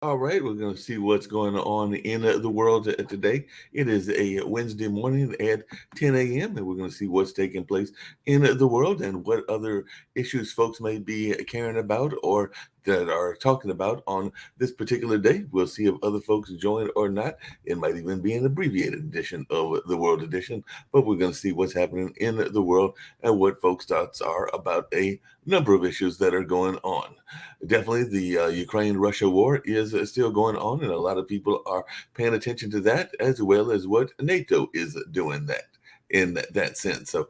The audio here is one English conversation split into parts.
All right, we're going to see what's going on in the world today. It is a Wednesday morning at 10 a.m., and we're going to see what's taking place in the world and what other issues folks may be caring about or that are talking about on this particular day. We'll see if other folks join or not. It might even be an abbreviated edition of the World Edition, but we're going to see what's happening in the world and what folks' thoughts are about a number of issues that are going on. Definitely, the Ukraine-Russia war is still going on, and a lot of people are paying attention to that, as well as what NATO is doing that in that sense. So,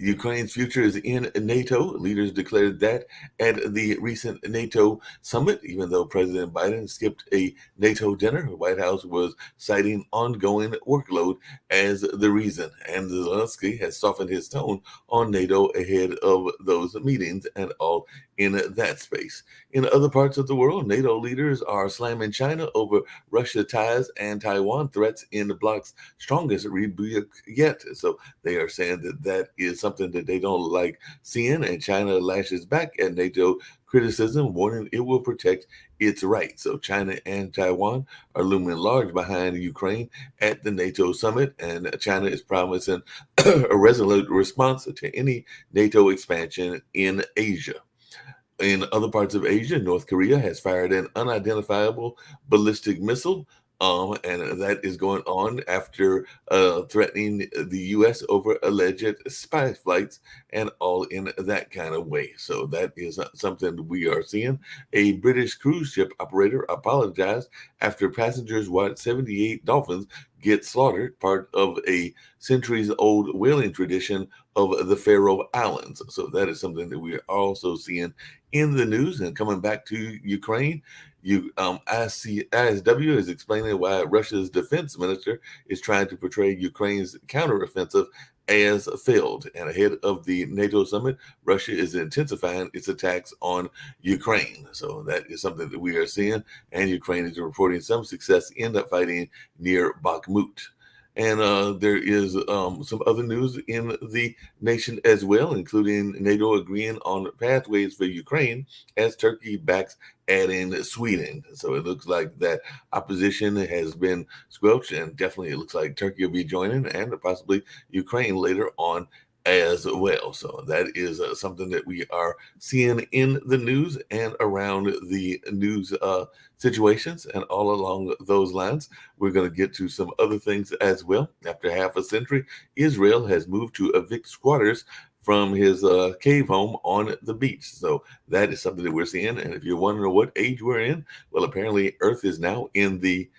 Ukraine's future is in NATO. Leaders declared that at the recent NATO summit, even though President Biden skipped a NATO dinner. The White House was citing ongoing workload as the reason. And Zelensky has softened his tone on NATO ahead of those meetings and all in that space. In other parts of the world, NATO leaders are slamming China over Russia ties and Taiwan threats in the bloc's strongest rebuke yet. So they are saying that that is something that they don't like seeing, and China lashes back at NATO criticism, warning it will protect its rights. So China and Taiwan are looming large behind Ukraine at the NATO summit, and China is promising a resolute response to any NATO expansion in Asia. In other parts of Asia, North Korea has fired an unidentifiable ballistic missile. And that is going on after threatening the U.S. over alleged spy flights and all in that kind of way. So that is something we are seeing. A British cruise ship operator apologized after passengers watched 78 dolphins get slaughtered, part of a centuries old whaling tradition of the Faroe Islands. So that is something that we are also seeing in the news. And coming back to Ukraine, ISW is explaining why Russia's defense minister is trying to portray Ukraine's counteroffensive as failed. And ahead of the NATO summit, Russia is intensifying its attacks on Ukraine. So that is something that we are seeing. And Ukraine is reporting some success in the fighting near Bakhmut. And there is some other news in the nation as well, including NATO agreeing on pathways for Ukraine as Turkey backs adding Sweden. So it looks like that opposition has been squelched, and definitely it looks like Turkey will be joining and possibly Ukraine later on as well. So that is something that we are seeing in the news and around the news situations. And all along those lines, we're going to get to some other things as well. After half a century, Israel has moved to evict squatters from his cave home on the beach. So that is something that we're seeing. And if you're wondering what age we're in, well, apparently Earth is now in the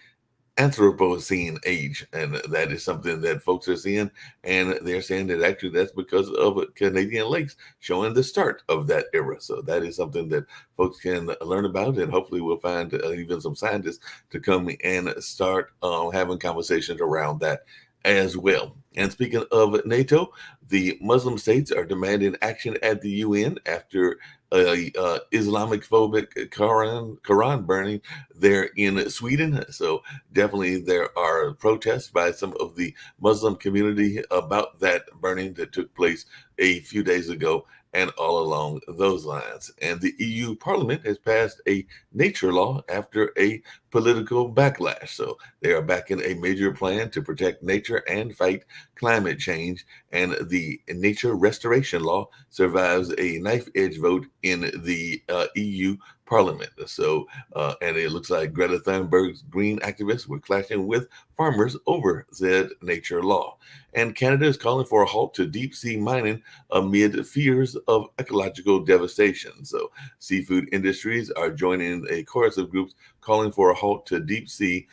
Anthropocene age, and that is something that folks are seeing, and they're saying that actually that's because of Canadian lakes showing the start of that era. So that is something that folks can learn about, and hopefully we'll find even some scientists to come and start having conversations around that as well. And speaking of NATO, the Muslim states are demanding action at the UN after Islamic phobic Quran burning there in Sweden. So definitely there are protests by some of the Muslim community about that burning that took place a few days ago and all along those lines. And the EU Parliament has passed a nature law after a political backlash. So they are backing a major plan to protect nature and fight climate change. And the nature restoration law survives a knife edge vote in the EU Parliament. So, and it looks like Greta Thunberg's green activists were clashing with farmers over said nature law. And Canada is calling for a halt to deep sea mining amid fears of ecological devastation. So, seafood industries are joining a chorus of groups calling for a halt to deep sea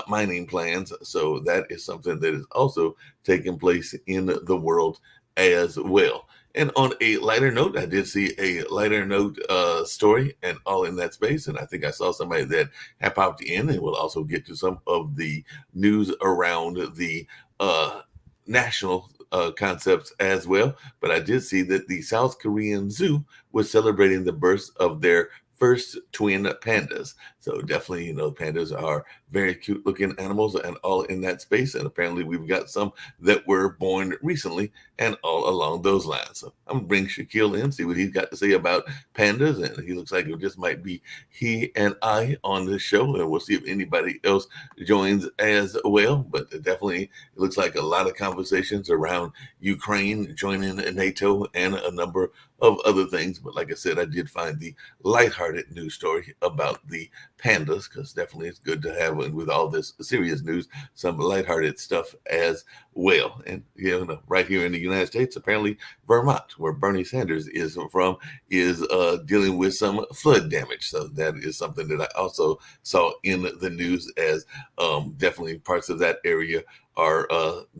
mining plans. So, that is something that is also taking place in the world as well. And on a lighter note, I did see a lighter note story and all in that space. And I think I saw somebody that had popped in, and we'll also get to some of the news around the national concepts as well. But I did see that the South Korean zoo was celebrating the birth of their first twin pandas. So definitely, pandas are very cute looking animals and all in that space. And apparently we've got some that were born recently and all along those lines. So I'm gonna bring Shaquille in, see what he's got to say about pandas. And he looks like it just might be he and I on this show. And we'll see if anybody else joins as well. But definitely it looks like a lot of conversations around Ukraine joining NATO and a number of other things. But like I said, I did find the lighthearted news story about the pandas, because definitely it's good to have, with all this serious news, some lighthearted stuff as well. And right here in the United States, apparently Vermont, where Bernie Sanders is from, is dealing with some flood damage. So that is something that I also saw in the news, as definitely parts of that area are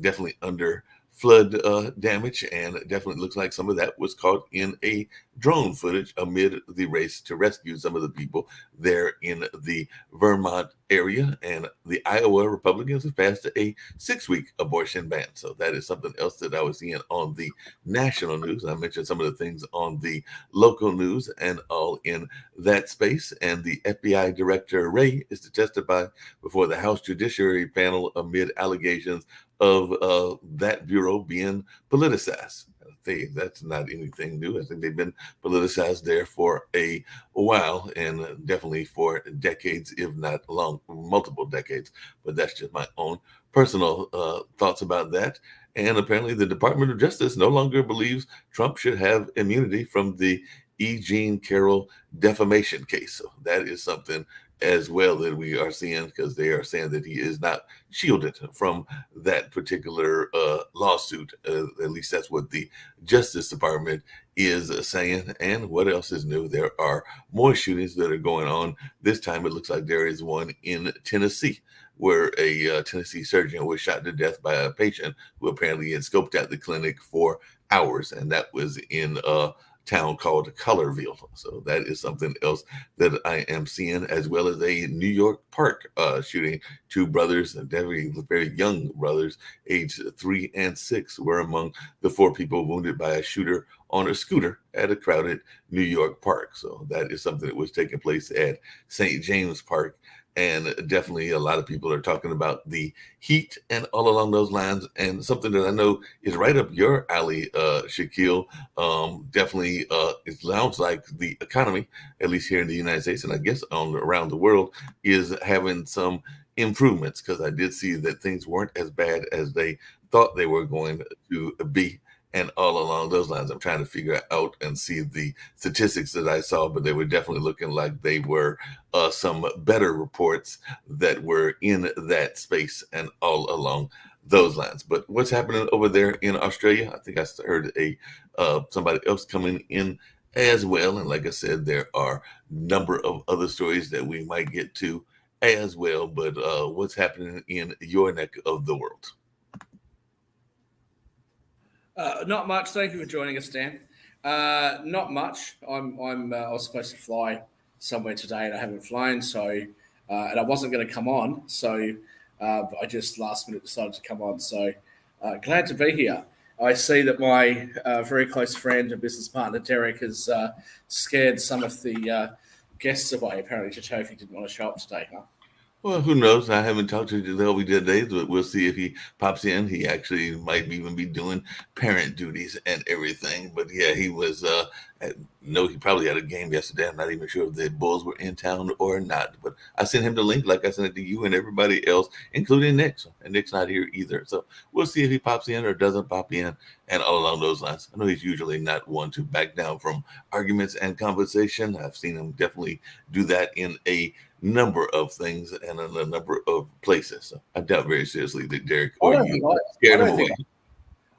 definitely under flood damage, and it definitely looks like some of that was caught in a drone footage amid the race to rescue some of the people there in the Vermont area. And the Iowa Republicans have passed a 6-week abortion ban. So that is something else that I was seeing on the national news. I mentioned some of the things on the local news and all in that space. And the FBI Director Wray is to testify before the House Judiciary panel amid allegations of that bureau being politicized. That's not anything new. I think they've been politicized there for a while, and definitely for decades, if not multiple decades. But that's just my own personal thoughts about that. And apparently the Department of Justice no longer believes Trump should have immunity from the E. Jean Carroll defamation case. So that is something as well that we are seeing, because they are saying that he is not shielded from that particular lawsuit. At least that's what the Justice Department is saying. And what else is new? There are more shootings that are going on. This time it looks like there is one in Tennessee, where a Tennessee surgeon was shot to death by a patient who apparently had scoped out the clinic for hours. And that was in town called Colorville. So that is something else that I am seeing, as well as a New York Park shooting. Two brothers, very, very young brothers, aged 3 and 6, were among the 4 people wounded by a shooter on a scooter at a crowded New York park. So that is something that was taking place at St. James Park. And definitely a lot of people are talking about the heat and all along those lines. And something that I know is right up your alley, Shaquille, definitely it sounds like the economy, at least here in the United States, and I guess around the world, is having some improvements, because I did see that things weren't as bad as they thought they were going to be. And all along those lines, I'm trying to figure out and see the statistics that I saw, but they were definitely looking like they were some better reports that were in that space and all along those lines. But what's happening over there in Australia? I think I heard somebody else coming in as well. And like I said, there are a number of other stories that we might get to as well. But what's happening in your neck of the world? Not much. Thank you for joining us, Dan. Not much. I was supposed to fly somewhere today, and I haven't flown. So, and I wasn't going to come on. So, but I just last minute decided to come on. So, glad to be here. I see that my very close friend and business partner Derek has scared some of the guests away. Apparently, Chatofi didn't want to show up today, huh? Well, who knows? I haven't talked to Jaleel today, but we'll see if he pops in. He actually might even be doing parent duties and everything. But yeah, he was. No, he probably had a game yesterday. I'm not even sure if the Bulls were in town or not. But I sent him the link, like I sent it to you and everybody else, including Nick. And Nick's not here either. So we'll see if he pops in or doesn't pop in, and all along those lines. I know he's usually not one to back down from arguments and conversation. I've seen him definitely do that in a number of things and in a number of places. So I doubt very seriously that Derek or you scared him away.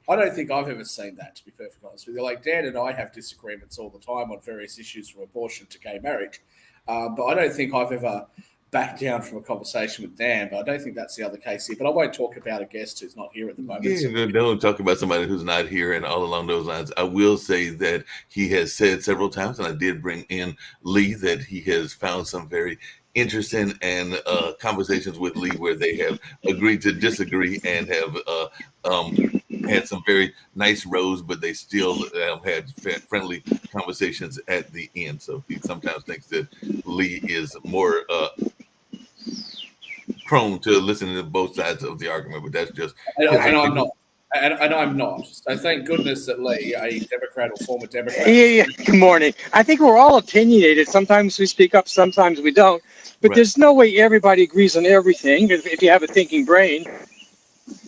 I don't think I've ever seen that, to be perfectly honest with you. Like, Dan and I have disagreements all the time on various issues, from abortion to gay marriage. But I don't think I've ever back down from a conversation with Dan, but I don't think that's the other case here. But I won't talk about a guest who's not here at the moment. Yeah, don't talk about somebody who's not here and all along those lines. I will say that he has said several times, and I did bring in Lee, that he has found some very interesting and conversations with Lee where they have agreed to disagree and have had some very nice rows, but they still had friendly conversations at the end. So he sometimes thinks that Lee is more prone to listening to both sides of the argument, but that's just. And I'm not. And I'm not. So thank goodness that Lee, a Democrat or former Democrat. Yeah. Good morning. I think we're all opinionated. Sometimes we speak up, sometimes we don't. But There's no way everybody agrees on everything if you have a thinking brain.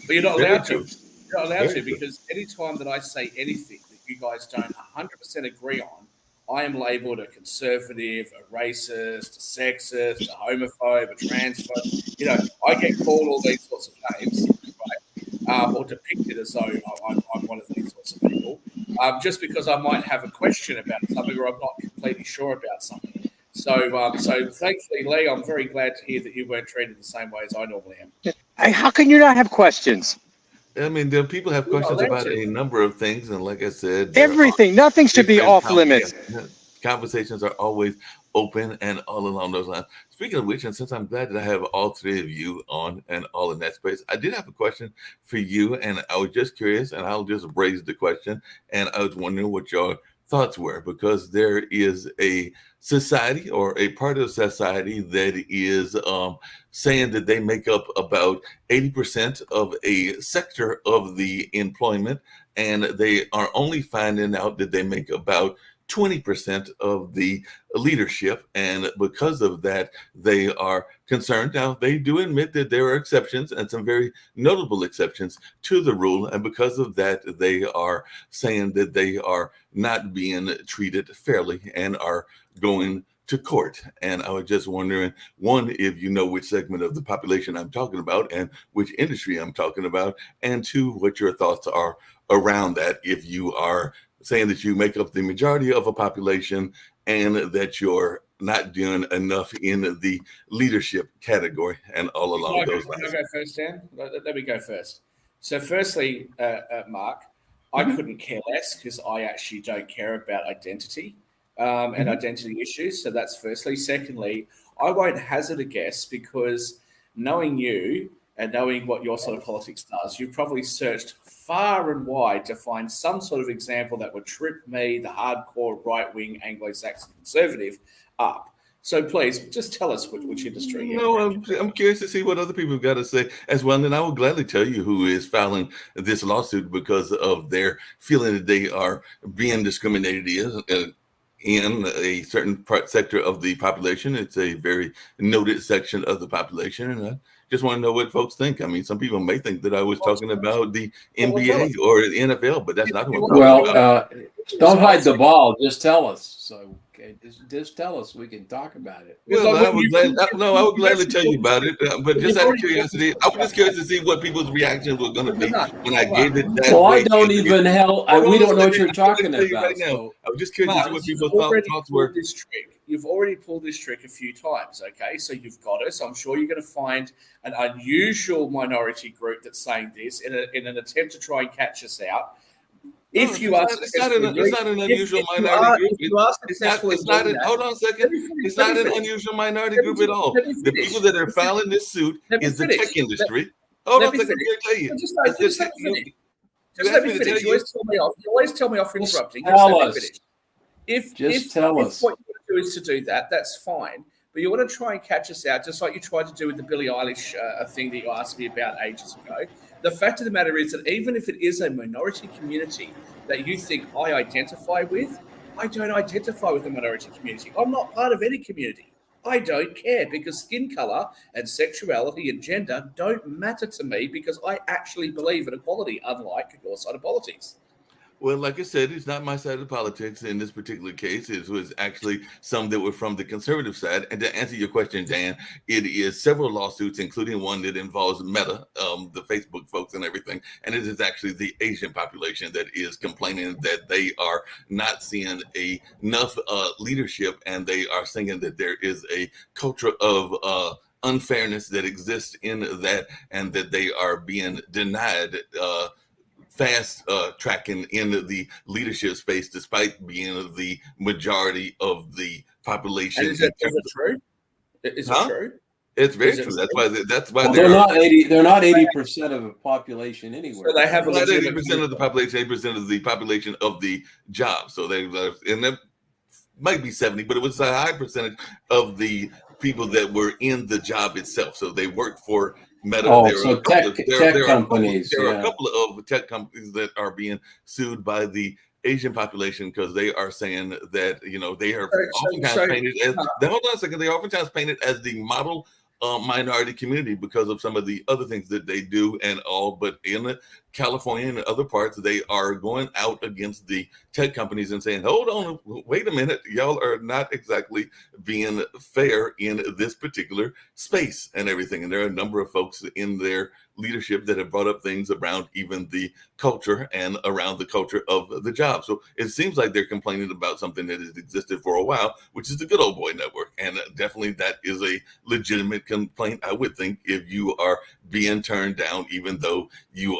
But you're not allowed to. You're not allowed to, because any time that I say anything that you guys don't 100% agree on, I am labelled a conservative, a racist, a sexist, a homophobe, a transphobe. I get called all these sorts of names, right? Or depicted as though I'm one of these sorts of people, just because I might have a question about something or I'm not completely sure about something. So thankfully, Lee, I'm very glad to hear that you weren't treated the same way as I normally am. How can you not have questions? I mean, people have questions about a number of things, and like I said, everything, nothing should be off limits. Conversations are always open and all along those lines. Speaking of which, and since I'm glad that I have all three of you on and all in that space, I did have a question for you, and I was just curious, and I'll just raise the question, and I was wondering what your thoughts were, because there is a society or a part of society that is saying that they make up about 80% of a sector of the employment, and they are only finding out that they make about 20% of the leadership. And because of that, they are concerned. Now, they do admit that there are exceptions, and some very notable exceptions to the rule. And because of that, they are saying that they are not being treated fairly and are going to court. And I was just wondering, one, if you know which segment of the population I'm talking about and which industry I'm talking about, and two, what your thoughts are around that, if you are saying that you make up the majority of a population and that you're not doing enough in the leadership category and all along those lines. Can I go first, Dan? Let me go first. So firstly, Mark, I couldn't care less, because I actually don't care about identity and identity issues. So that's firstly. Secondly, I won't hazard a guess, because knowing you and knowing what your sort of politics does, you've probably searched far and wide to find some sort of example that would trip me, the hardcore right-wing Anglo-Saxon conservative, up. So please, just tell us which industry. No, I'm curious to see what other people have got to say as well. And I will gladly tell you who is filing this lawsuit because of their feeling that they are being discriminated in a certain sector of the population. It's a very noted section of the population, and I just want to know what folks think. I mean, some people may think that I was talking about the NBA or the NFL, but that's not what I'm talking about. Don't hide the ball. Just tell us. So, okay, just tell us. We can talk about it. Well, I would gladly tell you about it, but just out of curiosity, I was just curious to see what people's reaction was going to be when I gave it that. Well, I don't even hell. We don't know what you're talking about. Right now. So. I was just curious to see what people's thoughts were. You've already pulled this trick a few times, okay? So you've got it. So I'm sure you're going to find an unusual minority group that's saying this in an attempt to try and catch us out. If you ask, it's not an unusual minority group. Hold on a second. It's not an unusual minority group at all. The people that are filing this suit is the tech industry. Hold on a second. Just let me finish. You always tell me off for interrupting. Tell us. If tell us. What you want to do is to do that, that's fine. But you want to try and catch us out, just like you tried to do with the Billie Eilish thing that you asked me about ages ago. The fact of the matter is that even if it is a minority community that you think I identify with, I don't identify with the minority community. I'm not part of any community. I don't care, because skin color and sexuality and gender don't matter to me, because I actually believe in equality, unlike your side of politics. Well, like I said, it's not my side of politics in this particular case. It was actually some that were from the conservative side. And to answer your question, Dan, it is several lawsuits, including one that involves Meta, the Facebook folks and everything. And it is actually the Asian population that is complaining that they are not seeing enough leadership, and they are saying that there is a culture of unfairness that exists in that, and that they are being denied fast tracking in the leadership space, despite being the majority of the population. And is it true? Is it true? It's very true. That's why well, they're not 80. They're not 80% of the population anywhere. So they have not 80% of the population, 80% of the population of the job. So they and that might be 70, but it was a high percentage of the people that were in the job itself. So they worked for Meta. Tech companies. There are a couple of tech companies that are being sued by the Asian population because they are saying that they are oftentimes painted as. Hold on a second. They are oftentimes painted as the model minority community because of some of the other things that they do and all. But in California and other parts, they are going out against the tech companies and saying, hold on, wait a minute, y'all are not exactly being fair in this particular space and everything. And there are a number of folks in their leadership that have brought up things around even the culture and around the culture of the job. So it seems like they're complaining about something that has existed for a while, which is the Good Old Boy Network. And definitely that is a legitimate complaint, I would think, if you are being turned down, even though you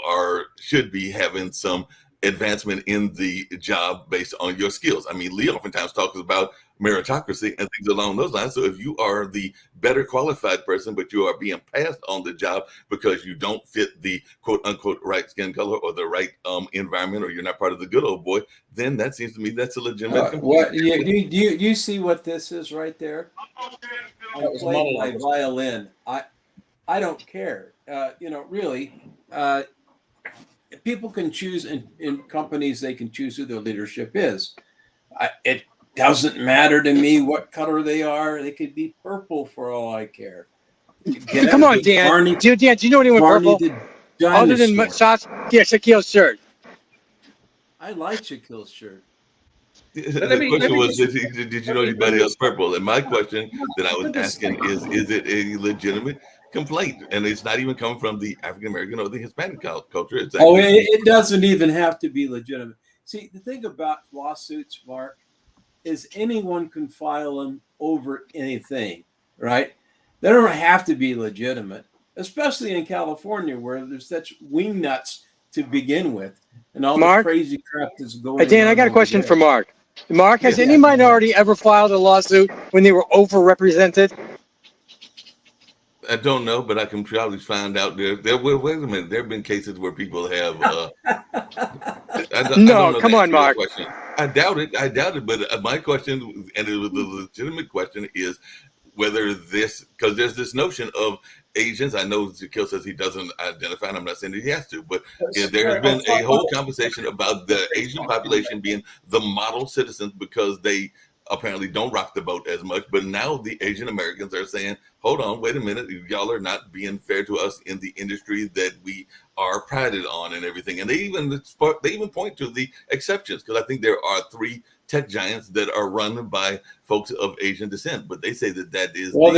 should be having some advancement in the job based on your skills. I mean, Lee oftentimes talks about meritocracy and things along those lines. So if you are the better qualified person, but you are being passed on the job because you don't fit the quote unquote right skin color or the right environment, or you're not part of the good old boy, then that seems to me that's a legitimate complaint. What you see what this is right there? I'm playing my violin. I don't care. Really. People can choose in companies. They can choose who their leadership is. It doesn't matter to me what color they are. They could be purple for all I care. Come on, Dan. Dan, do you know anyone purple? Other than Shaquille's shirt. I like Shaquille's shirt. The question was, did you know anybody else purple? And my question that I was asking is it a legitimate complaint? And it's not even coming from the African American or the Hispanic culture. It doesn't even have to be legitimate. See, the thing about lawsuits, Mark, is anyone can file them over anything, right? They don't have to be legitimate, especially in California where there's such wingnuts to begin with, and all the crazy crap that's going on. Dan, I got a question for Mark. Mark, has any minority ever filed a lawsuit when they were overrepresented? I don't know, but I can probably find out there. Wait a minute. There have been cases where people have. Come on, Mark. I doubt it. But my question, and it was a legitimate question, is whether because there's this notion of Asians. I know Shaquille says he doesn't identify, and I'm not saying that he has to, but there has been a whole conversation about the Asian population being the model citizens because they apparently don't rock the boat as much. But now the Asian Americans are saying, hold on, wait a minute, y'all are not being fair to us in the industry that we are prided on and everything. And they even point to the exceptions, because I think there are 3 tech giants that are run by folks of Asian descent, but they say that is that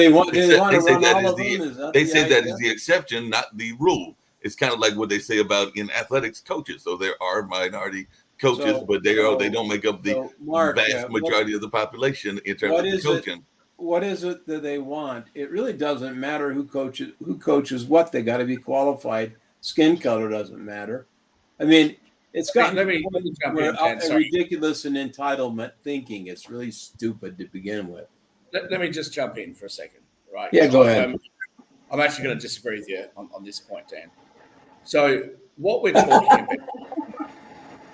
is the exception, not the rule. It's kind of like what they say about in athletics coaches. So there are minority coaches, but they don't make up the vast majority of the population in terms of the coaching. What is it that they want? It really doesn't matter who coaches what. They got to be qualified. Skin color doesn't matter. I mean, it's gotten a ridiculous and entitlement thinking. It's really stupid to begin with. Let me just jump in for a second, right? Yeah, go ahead. I'm actually going to disagree with you on this point, Dan. So what we're talking about.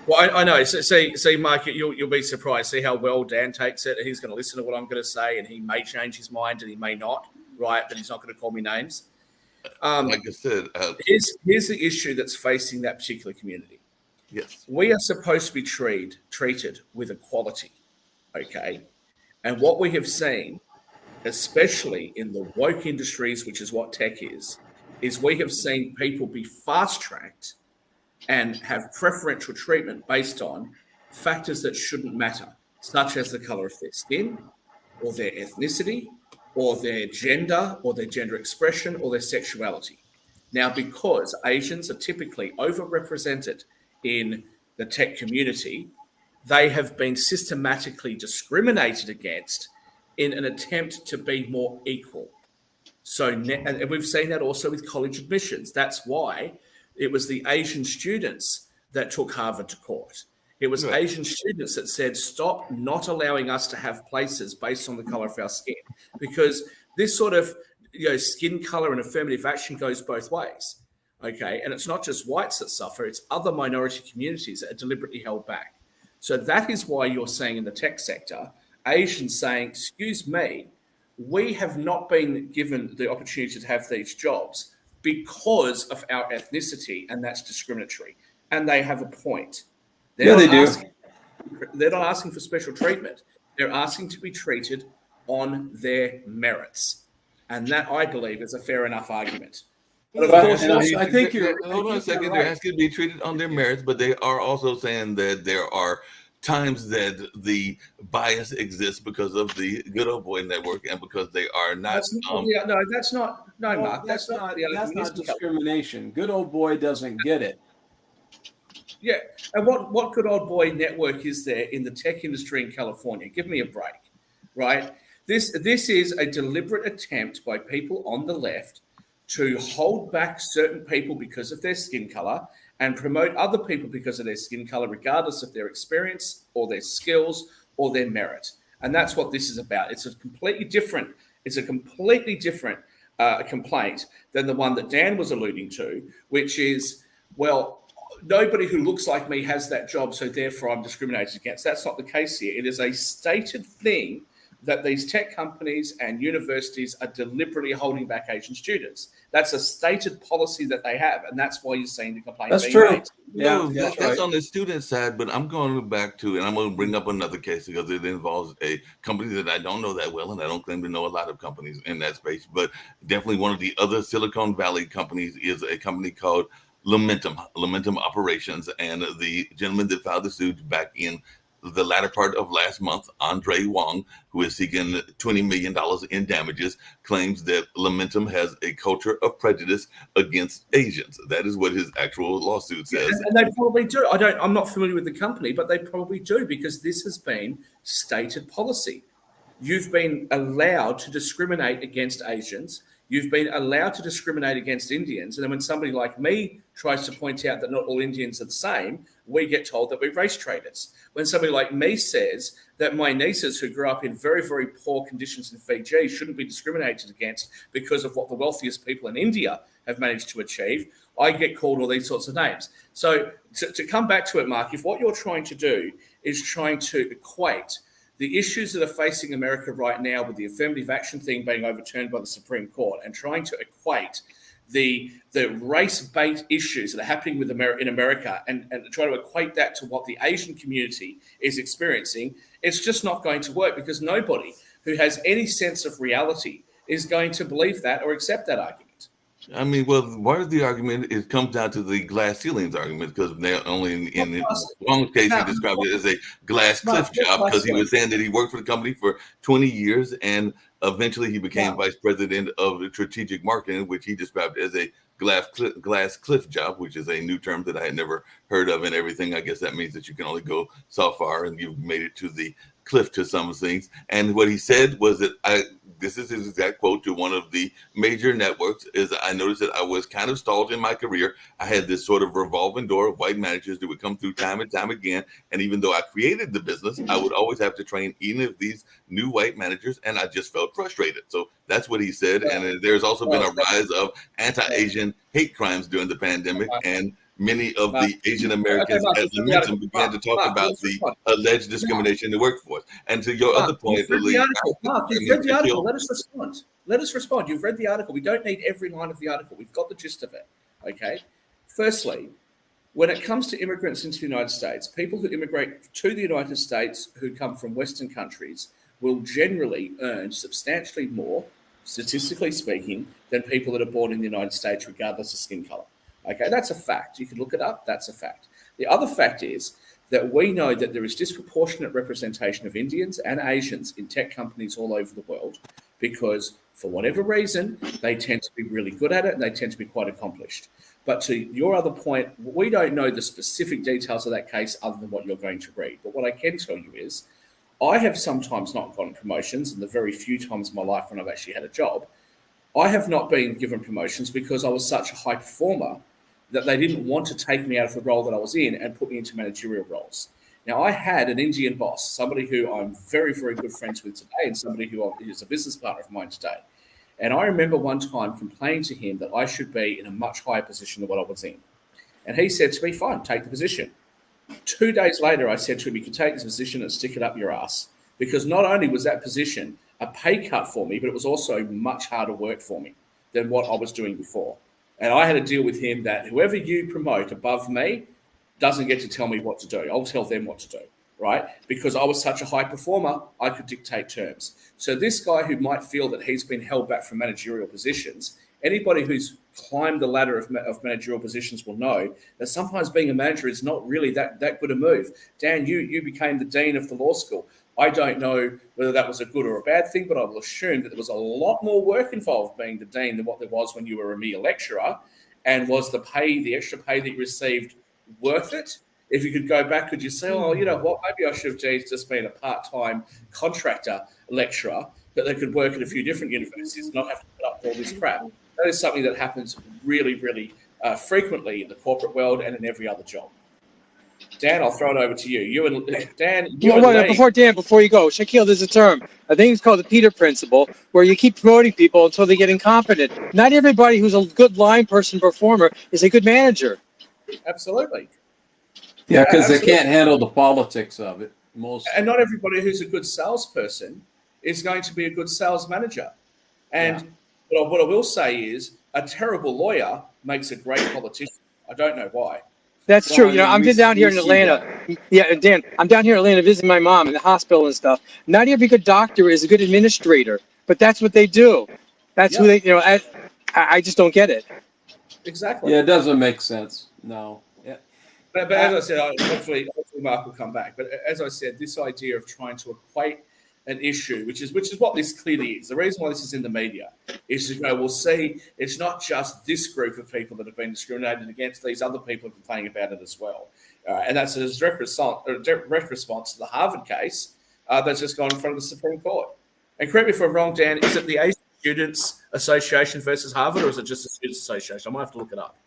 Well, I know. See, Mike, you'll be surprised. See how well Dan takes it. He's going to listen to what I'm going to say, and he may change his mind, and he may not. Right, but he's not going to call me names. Like I said, here's the issue that's facing that particular community. Yes, we are supposed to be treated with equality, okay? And what we have seen, especially in the woke industries, which is what tech is we have seen people be fast-tracked and have preferential treatment based on factors that shouldn't matter, such as the color of their skin, or their ethnicity, or their gender expression, or their sexuality. Now, because Asians are typically overrepresented in the tech community, they have been systematically discriminated against in an attempt to be more equal. So, and we've seen that also with college admissions. That's why it was the Asian students that took Harvard to court. It was Right. Asian students that said, stop not allowing us to have places based on the color of our skin, because this sort of skin color and affirmative action goes both ways. Okay. And it's not just whites that suffer, it's other minority communities that are deliberately held back. So that is why you're seeing in the tech sector, Asians saying, excuse me, we have not been given the opportunity to have these jobs because of our ethnicity, and that's discriminatory. And they have a point. They're not asking for special treatment. They're asking to be treated on their merits. And that, I believe, is a fair enough argument. But of course, I think you're. Hold on a second. They're asking to be treated on their merits, but they are also saying that there are times that the bias exists because of the Good Old Boy Network and because they are not. Mark. That's not discrimination. Good Old Boy doesn't get it. Yeah, and what Good Old Boy Network is there in the tech industry in California? Give me a break, right? This is a deliberate attempt by people on the left to hold back certain people because of their skin color and promote other people because of their skin color, regardless of their experience or their skills or their merit. And that's what this is about. It's a completely different complaint than the one that Dan was alluding to, which is, well, nobody who looks like me has that job, so therefore I'm discriminated against. That's not the case here. It is a stated thing that these tech companies and universities are deliberately holding back Asian students. That's a stated policy that they have, and that's why you're seeing the complaint. That's true. Made. Yeah, that's on the student side, but I'm going back to, and I'm going to bring up another case because it involves a company that I don't know that well, and I don't claim to know a lot of companies in that space, but definitely one of the other Silicon Valley companies is a company called Lumentum Operations, and the gentleman that filed the suit back in the latter part of last month, Andre Wong, who is seeking $20 million in damages, claims that Lumentum has a culture of prejudice against Asians. That is what his actual lawsuit says. And they probably do. I'm not familiar with the company, but they probably do, because this has been stated policy. You've been allowed to discriminate against Asians. You've been allowed to discriminate against Indians. And then when somebody like me tries to point out that not all Indians are the same, we get told that we're race traitors. When somebody like me says that my nieces who grew up in very, very poor conditions in Fiji shouldn't be discriminated against because of what the wealthiest people in India have managed to achieve, I get called all these sorts of names. So to come back to it, Mark, if what you're trying to do is trying to equate the issues that are facing America right now with the affirmative action thing being overturned by the Supreme Court and trying to equate the race bait issues that are happening with in America and try to equate that to what the Asian community is experiencing, it's just not going to work, because nobody who has any sense of reality is going to believe that or accept that argument. I mean, well, part of the argument comes down to the glass ceilings argument, because they're only in Wong's case, he described it as a glass cliff job, because he was saying that he worked for the company for 20 years and eventually he became vice president of strategic marketing, which he described as a glass cliff job, which is a new term that I had never heard of and everything. I guess that means that you can only go so far and you've made it to the cliff to some things. And what he said was that this is his exact quote to one of the major networks, is I noticed that I was kind of stalled in my career. I had this sort of revolving door of white managers that would come through time and time again. And even though I created the business, I would always have to train any of these new white managers, and I just felt frustrated. So that's what he said. And there's also been a rise of anti-Asian hate crimes during the pandemic, and many of the Asian Americans at Lumentum began to talk about the alleged discrimination in the workworce. And to your other point, you've read the article. Let us respond. Let us respond. You've read the article. We don't need every line of the article. We've got the gist of it. Okay. Firstly, when it comes to immigrants into the United States, people who immigrate to the United States who come from Western countries will generally earn substantially more, statistically speaking, than people that are born in the United States, regardless of skin color. Okay, that's a fact. You can look it up. That's a fact. The other fact is that we know that there is disproportionate representation of Indians and Asians in tech companies all over the world because, for whatever reason, they tend to be really good at it and they tend to be quite accomplished. But to your other point, we don't know the specific details of that case other than what you're going to read. But what I can tell you is I have sometimes not gotten promotions, and the very few times in my life when I've actually had a job, I have not been given promotions because I was such a high performer that they didn't want to take me out of the role that I was in and put me into managerial roles. Now, I had an Indian boss, somebody who I'm very, very good friends with today and somebody who is a business partner of mine today. And I remember one time complaining to him that I should be in a much higher position than what I was in. And he said to me, fine, take the position. 2 days later, I said to him, you can take this position and stick it up your ass. Because not only was that position a pay cut for me, but it was also much harder work for me than what I was doing before. And I had to deal with him that whoever you promote above me doesn't get to tell me what to do. I'll tell them what to do, right? Because I was such a high performer, I could dictate terms. So this guy who might feel that he's been held back from managerial positions, anybody who's climbed the ladder of managerial positions will know that sometimes being a manager is not really that good a move. Dan, you became the dean of the law school. I don't know whether that was a good or a bad thing, but I will assume that there was a lot more work involved being the dean than what there was when you were a mere lecturer. And was the extra pay that you received worth it? If you could go back, could you say, oh, you know what, maybe I should have just been a part-time contractor lecturer, but they could work at a few different universities and not have to put up all this crap. That is something that happens really, really frequently in the corporate world and in every other job. Dan, I'll throw it over to you. Before you go, Shaquille, there's a term. I think it's called the Peter Principle, where you keep promoting people until they get incompetent. Not everybody who's a good line person performer is a good manager. Absolutely. Yeah, because they can't handle the politics of it. And not everybody who's a good salesperson is going to be a good sales manager. And what I will say is a terrible lawyer makes a great politician. I don't know why. That's true. You know, I'm down here in Atlanta. Yeah, Dan, I'm down here in Atlanta visiting my mom in the hospital and stuff. Not every good doctor is a good administrator, but that's what they do. That's who they, you know, I just don't get it. Exactly. Yeah, it doesn't make sense. No. Yeah. But as I said, hopefully Mark will come back. But as I said, this idea of trying to equate an issue, which is what this clearly is. The reason why this is in the media is to go, we'll see, it's not just this group of people that have been discriminated against, these other people are complaining about it as well. And that's a direct response to the Harvard case that's just gone in front of the Supreme Court. And correct me if I'm wrong, Dan, is it the Asian Students Association versus Harvard, or is it just the Students Association? I might have to look it up.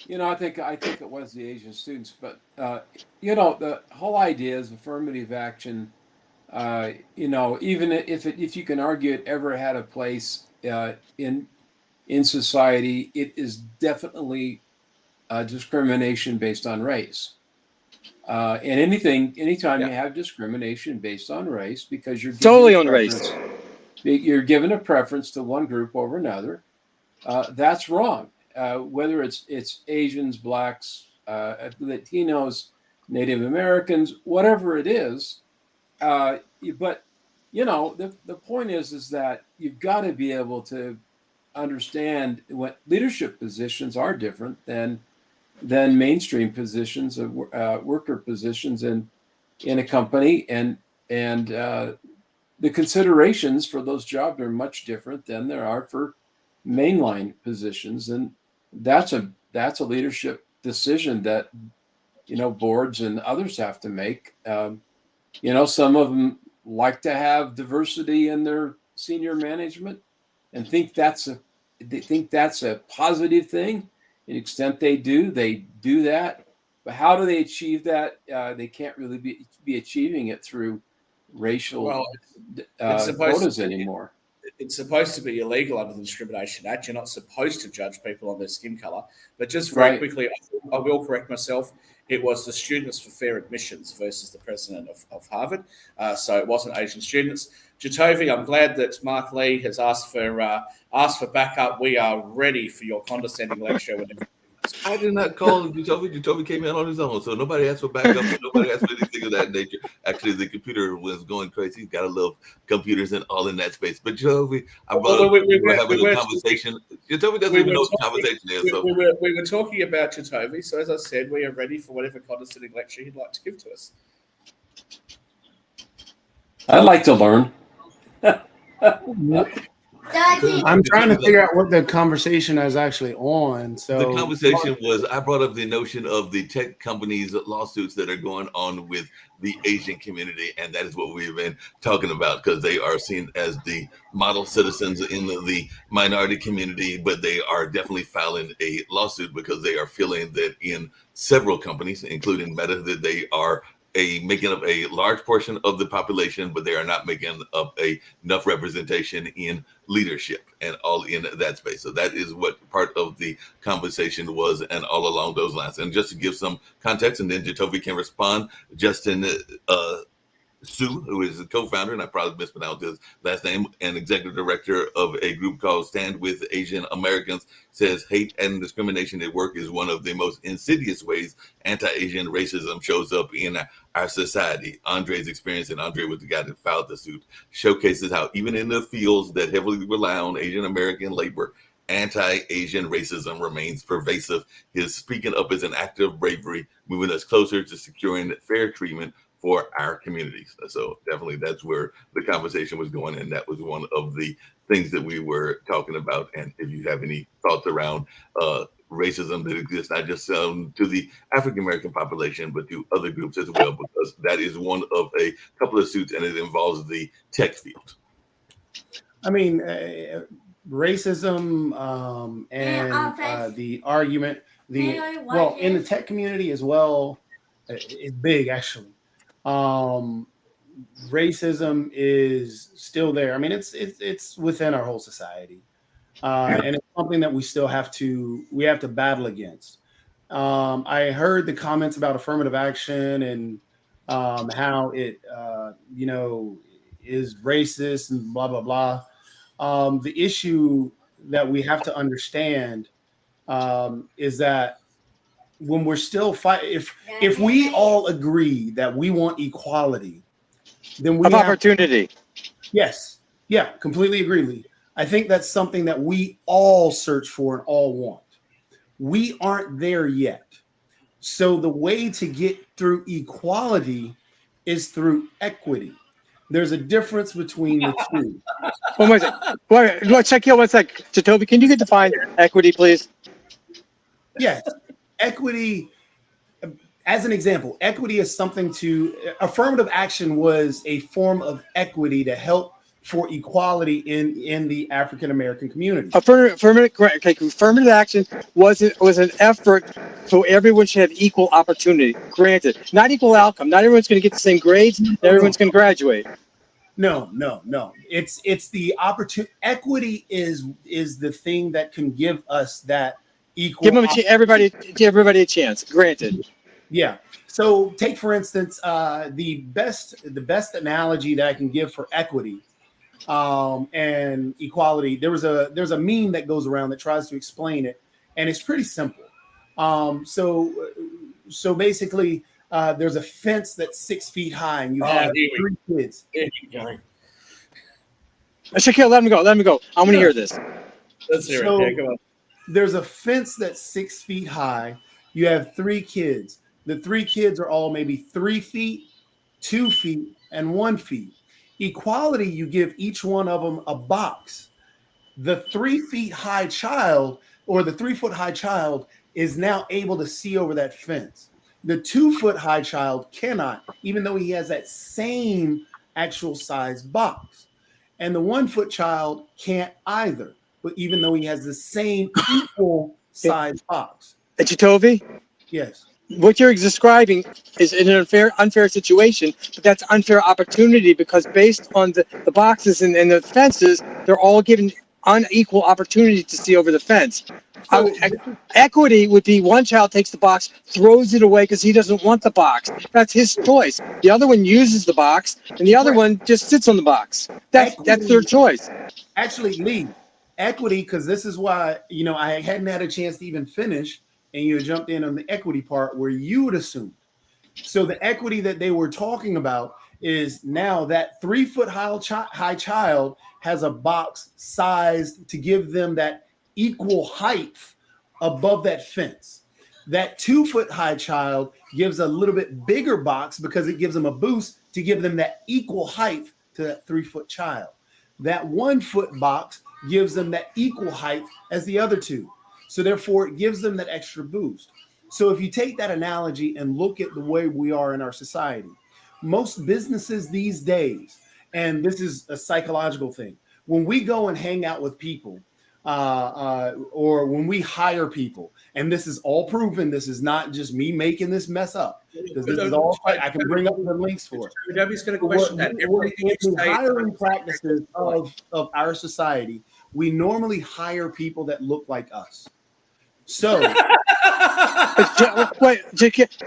You know, I think it was the Asian students, but you know, the whole idea is affirmative action. You know, even if you can argue it ever had a place in society, it is definitely discrimination based on race. And anytime you have discrimination based on race, because you're totally on race, you're given a preference to one group over another, that's wrong. Whether it's Asians, blacks, Latinos, Native Americans, whatever it is. But you know, the point is that you've got to be able to understand what leadership positions are different than mainstream positions of worker positions in a company, and the considerations for those jobs are much different than there are for mainline positions, and that's a leadership decision that, you know, boards and others have to make. You know, some of them like to have diversity in their senior management and think that's a positive thing. To the extent they do that. But how do they achieve that? They can't really be achieving it through racial quotas anymore. It's supposed to be illegal under the Discrimination Act. You're not supposed to judge people on their skin color. But just very quickly, I will correct myself. It was the Students for Fair Admissions versus the president of Harvard. So it wasn't Asian students. Jatovi, I'm glad that Mark Lee has asked for backup. We are ready for your condescending lecture whenever you I did not call Jacoby. Jacoby came in on his own, so nobody asked for backup. Nobody asked for anything of that nature. Actually, the computer was going crazy. He's got to love computers and all in that space. But Jacoby, I brought up, we were having a conversation. Jacoby doesn't even know what the conversation is. So. We were talking about Jacoby. So as I said, we are ready for whatever condescending lecture he'd like to give to us. I'd like to learn. I'm trying to figure out what the conversation is actually on. So the conversation was, I brought up the notion of the tech companies' lawsuits that are going on with the Asian community, and that is what we've been talking about, because they are seen as the model citizens in the minority community, but they are definitely filing a lawsuit because they are feeling that in several companies, including Meta, that they are making up a large portion of the population, but they are not making up enough representation in leadership and all in that space. So that is what part of the conversation was, and all along those lines. And just to give some context, and then Jacoby can respond, Justin Su, who is the co-founder, and I probably mispronounced his last name, and executive director of a group called Stand With Asian Americans, says hate and discrimination at work is one of the most insidious ways anti-Asian racism shows up in our society. Andre's experience, and Andre was the guy that filed the suit, showcases how even in the fields that heavily rely on Asian American labor, anti-Asian racism remains pervasive. His speaking up is an act of bravery, moving us closer to securing fair treatment for our communities. So definitely that's where the conversation was going, and that was one of the things that we were talking about. And if you have any thoughts around racism that exists, not just to the African American population, but to other groups as well, because that is one of a couple of suits, and it involves the tech field. I mean, racism and the argument, in the tech community as well, it's big actually. Racism is still there. I mean, it's within our whole society, and it's something that we still have to battle against. I heard the comments about affirmative action and how it is racist and blah blah blah. The issue that we have to understand is that when we're still fighting, if we all agree that we want equality, then we have opportunity. Yes. Yeah, completely agree, Lee. I think that's something that we all search for and all want. We aren't there yet. So the way to get through equality is through equity. There's a difference between the two. Let's check you out one sec. Jacoby, can you define equity, please? Yes. Equity, as an example, equity is something affirmative action was a form of equity to help for equality in the African American community. Affirmative action was an effort so everyone should have equal opportunity. Granted, not equal outcome. Not everyone's going to get the same grades. Not everyone's going to graduate. No. It's the opportunity. Equity is the thing that can give us that equal. Give everybody a chance. Granted. Yeah. So take for instance the best analogy that I can give for equity and equality. There's a meme that goes around that tries to explain it, and it's pretty simple. So basically, there's a fence that's 6 feet high, and you have 3 kids. Shaquille, let me go. I want to hear this. Let's hear it. Come on. There's a fence that's 6 feet high. You have 3 kids. The 3 kids are all maybe 3 feet, 2 feet, and 1 feet. Equality, you give each one of them a box. The 3 feet high child, or the 3 foot high child, is now able to see over that fence. The 2 foot high child cannot, even though he has that same actual size box. And the 1 foot child can't either, but even though he has the same equal size box. Jacoby? Yes. What you're describing is an unfair situation, but that's unfair opportunity because based on the boxes and the fences, they're all given unequal opportunity to see over the fence. Equity would be one child takes the box, throws it away because he doesn't want the box. That's his choice. The other one uses the box, and the other one just sits on the box. That's their choice. Actually, Lee, equity, because this is why I hadn't had a chance to even finish. and you jumped in on the equity part where you would assume. So the equity that they were talking about is now that 3 foot high child has a box sized to give them that equal height above that fence. That 2 foot high child gives a little bit bigger box because it gives them a boost to give them that equal height to that 3 foot child. That 1 foot box gives them that equal height as the other two. So therefore it gives them that extra boost. So if you take that analogy and look at the way we are in our society, most businesses these days, and this is a psychological thing, when we go and hang out with people, or when we hire people, and this is all proven, this is not just me making this mess up, because this is all I can bring up the links for it. Debbie's going to question that. Everything you The say, hiring practices of our society, we normally hire people that look like us. So Wait,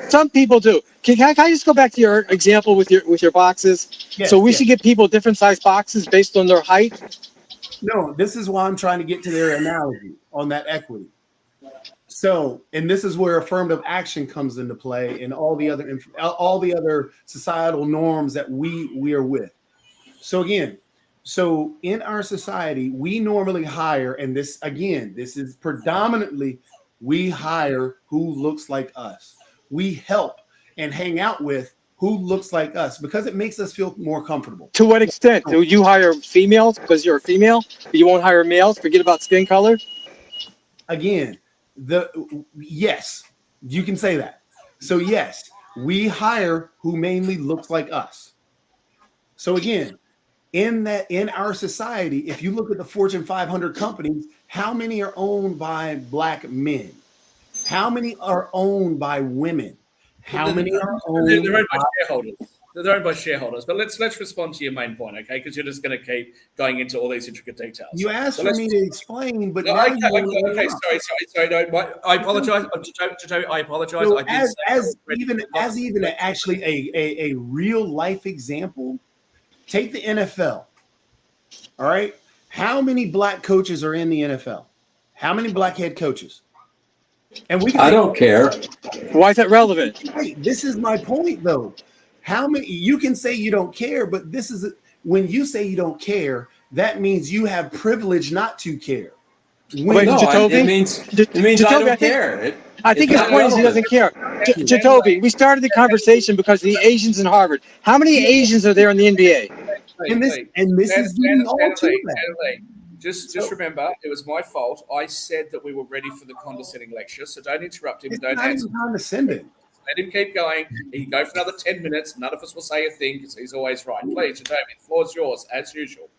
some people do. Can I just go back to your example with your boxes? Yes, So we yes. should give people different size boxes based on their height. No, this is why I'm trying to get to their analogy on that equity. So, and this is where affirmative action comes into play, and all the other societal norms that we are with. So again, so in our society, we normally hire, and this is predominantly we hire who looks like us. We help and hang out with who looks like us because it makes us feel more comfortable. To what extent? Do you hire females because you're a female? You won't hire males? Forget about skin color? Again, yes, you can say that. So yes, we hire who mainly looks like us. So again, in our society, if you look at the Fortune 500 companies, how many are owned by Black men? How many are owned by women? How many are owned? They're owned by shareholders. They're owned by shareholders. But let's respond to your main point, okay? Because you're just going to keep going into all these intricate details. You asked for me to explain, but no, now okay. Sorry. No, I apologize. I apologize. So I did as even actually a real life example, take the NFL. All right. How many Black coaches are in the NFL? How many Black head coaches? And I don't care. Why is that relevant? Hey, this is my point, though. How many? You can say you don't care, but this is when you say you don't care, that means you have privilege not to care. Wait, No, Jacoby? it means Jacoby, I don't care. I think his point is he doesn't care. Jacoby, we started the conversation because of the Asians in Harvard. How many Asians are there in the NBA? And this is getting all to that. Just remember, it was my fault. I said that we were ready for the condescending lecture, so don't interrupt him. It's Don't not answer. even condescending. Let him keep going. He can go for another 10 minutes. None of us will say a thing because he's always right. Please, Jacoby, the floor is yours, as usual.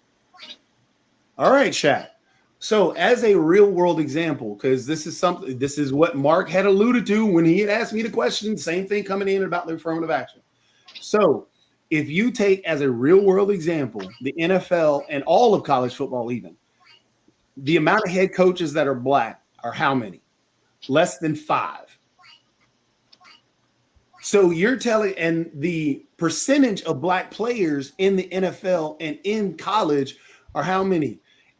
All right, Shaq. So as a real world example, because this is what Mark had alluded to when he had asked me the question, same thing coming in about the affirmative action. So if you take as a real world example, the NFL and all of college football, even the amount of head coaches that are Black are how many? Less than 5. So you're telling, and the percentage of Black players in the NFL and in college are how many?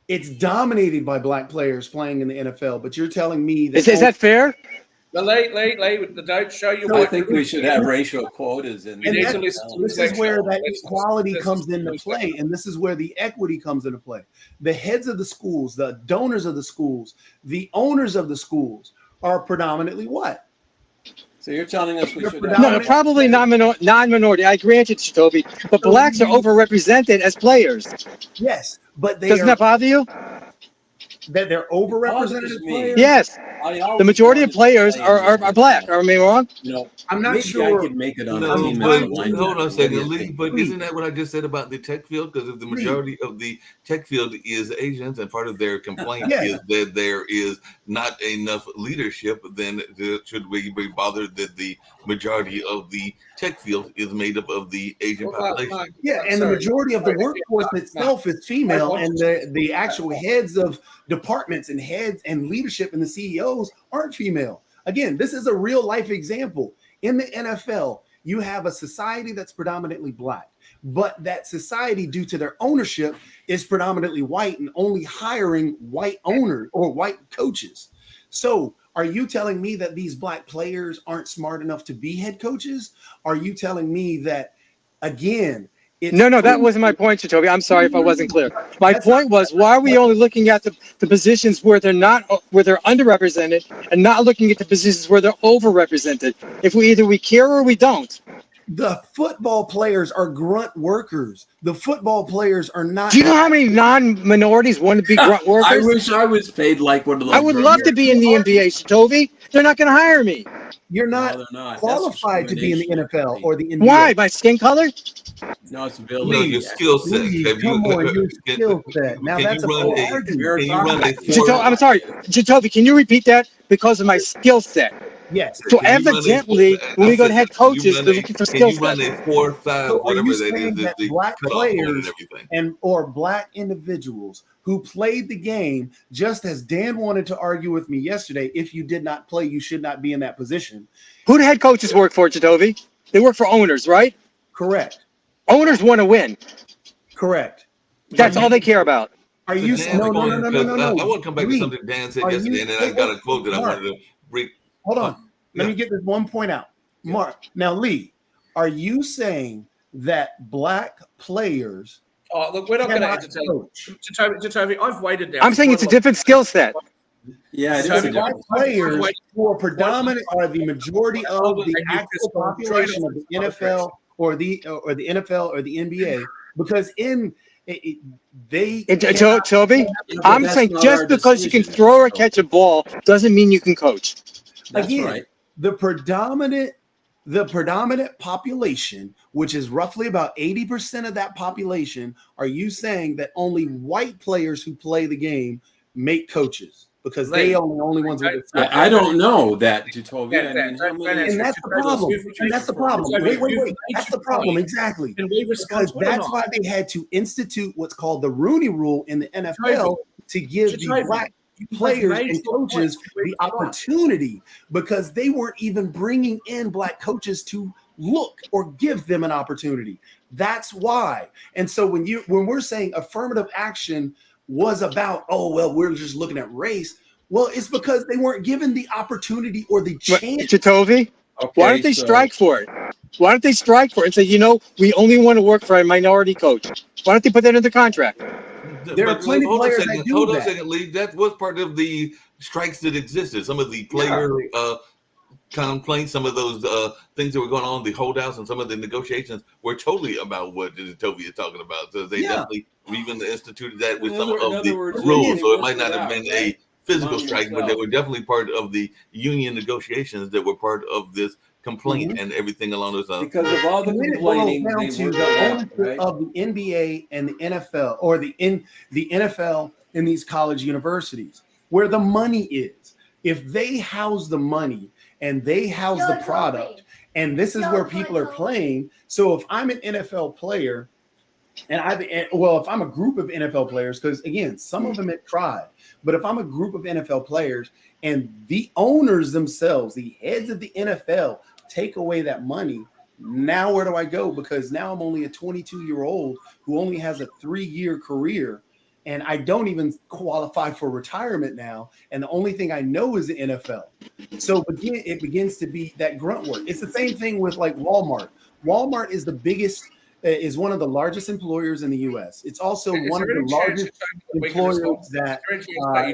It's dominated by Black players playing in the NFL, but you're telling me that Is that fair? Don't show you. I think we should have racial quotas in We need there. to listen to this is where that equality comes into play, and this is where the equity comes into play. The heads of the schools, the donors of the schools, the owners of the schools are predominantly what? So you're telling us we should have No, probably non-minority. I grant you, Jacoby, but Blacks are overrepresented as players. Yes, but Doesn't that bother you? that they're overrepresented as me. players? Yes. I always The majority of wanted to players play are Black. Am I wrong? No, I'm not maybe sure. I could make it on a No, team. but as a lineman. hold on a What do you second, Lee. think? But isn't that what I just said about the tech field? Because if the majority of the tech field is Asians, and part of their complaint Yeah. is that there is not enough leadership, then should we be bothered that the majority of the tech field is made up of the Asian population? Yeah, and the majority of the workforce itself is female, and the actual heads of departments and heads and leadership and the CEOs aren't female. Again, this is a real life example. In the NFL, you have a society that's predominantly Black, but that society, due to their ownership, is predominantly white and only hiring white owners or white coaches. So Are you telling me that these black players aren't smart enough to be head coaches? Are you telling me that, again, it's No, that wasn't my point, Jacoby. I'm sorry if I wasn't clear. My point was, why are we only looking at the positions where they're underrepresented and not looking at the positions where they're overrepresented? If we care or we don't. The football players are grunt workers. The football players are not. Do you know how many non-minorities want to be grunt workers? I wish I was paid like one of those. I would love to be in the NBA, Jacoby. They're not going to hire me. You're No, not they're not. qualified to be in the NFL or the NBA. Why? My skin color? No, it's No, ability. your skill set. Please, Have come you- on, your can- skill set. Now can that's a you run full a- argument. Can you run a I'm sorry, Jacoby, can you repeat that? Because of my skill set. Yes. So Can you run a- evidently, when we go to head coaches, they're looking for Can skill you run sets. a 4-5, So are whatever you that saying is, that the black cutoff point players and everything? or black individuals who played the game, just as Dan wanted to argue with me yesterday, if you did not play, you should not be in that position. Who do head coaches work for, Jacoby? They work for owners, right? Correct. Owners want to win. Correct. That's all they care about. Are you Dan's no? point, because No. I want to come back to Lee, something Dan said are yesterday, you- and then I got a quote that I Mark, wanted to bring. Hold on. Let Yeah. me get this one point out. Mark. Now, Lee, are you saying that black players Oh, look, we're not going to cannot entertain. coach? Jacoby, I've waited now. I'm saying it's a different skill set. Yeah, it So is a Black difference. players who are predominant are the majority of the actual population of the NFL or the NFL or the NBA, because they cannot- Toby, Yeah, but I'm that's saying not just our because you can decision. throw or catch a ball doesn't mean you can coach. That's Again, right. the predominant population, which is roughly about 80% of that population, are you saying that only white players who play the game make coaches because they are the only ones with the I don't know that, Jacoby. I mean, how many- and that's the problem. And that's the problem. Wait. That's the problem. Exactly. Can we respond Because to it or that's not? why they had to institute what's called the Rooney Rule in the NFL to give the Jacoby, black you have players made and your coaches point. Can we the respond? opportunity, because they weren't even bringing in black coaches to look or give them an opportunity. That's why. And so when we're saying affirmative action was about, oh, well, we're just looking at race. Well, it's because they weren't given the opportunity or the chance. Jacoby, why don't they strike for it? Why don't they strike for it and say, we only want to work for a minority coach? Why don't they put that in the contract? There are plenty of hold on a players second. that do Hold on a that. second, Lee. That was part of the strikes that existed. Some of the player complaints, some of those things that were going on, the holdouts, and some of the negotiations were totally about what Toby is talking about. So they definitely even instituted that with some of the rules. So it might not have been a physical strike, but they were definitely part of the union negotiations that were part of this complaint and everything along those lines. Because of all the When it boils complaining, down they to worked the it out, ownership right? of the NBA and the NFL, or the NFL in these college universities, where the money is. If they house the money and they house the product, and this is where people are playing. So if I'm an NFL player, and if I'm a group of NFL players, because again, some of them have tried, but if I'm a group of NFL players and the owners themselves, the heads of the NFL, take away that money, now where do I go? Because now I'm only a 22-year-old who only has a 3-year career, and I don't even qualify for retirement now. And the only thing I know is the NFL. So it begins to be that grunt work. It's the same thing with like Walmart. Walmart is is one of the largest employers in the U.S. It's also one of the largest employers that you're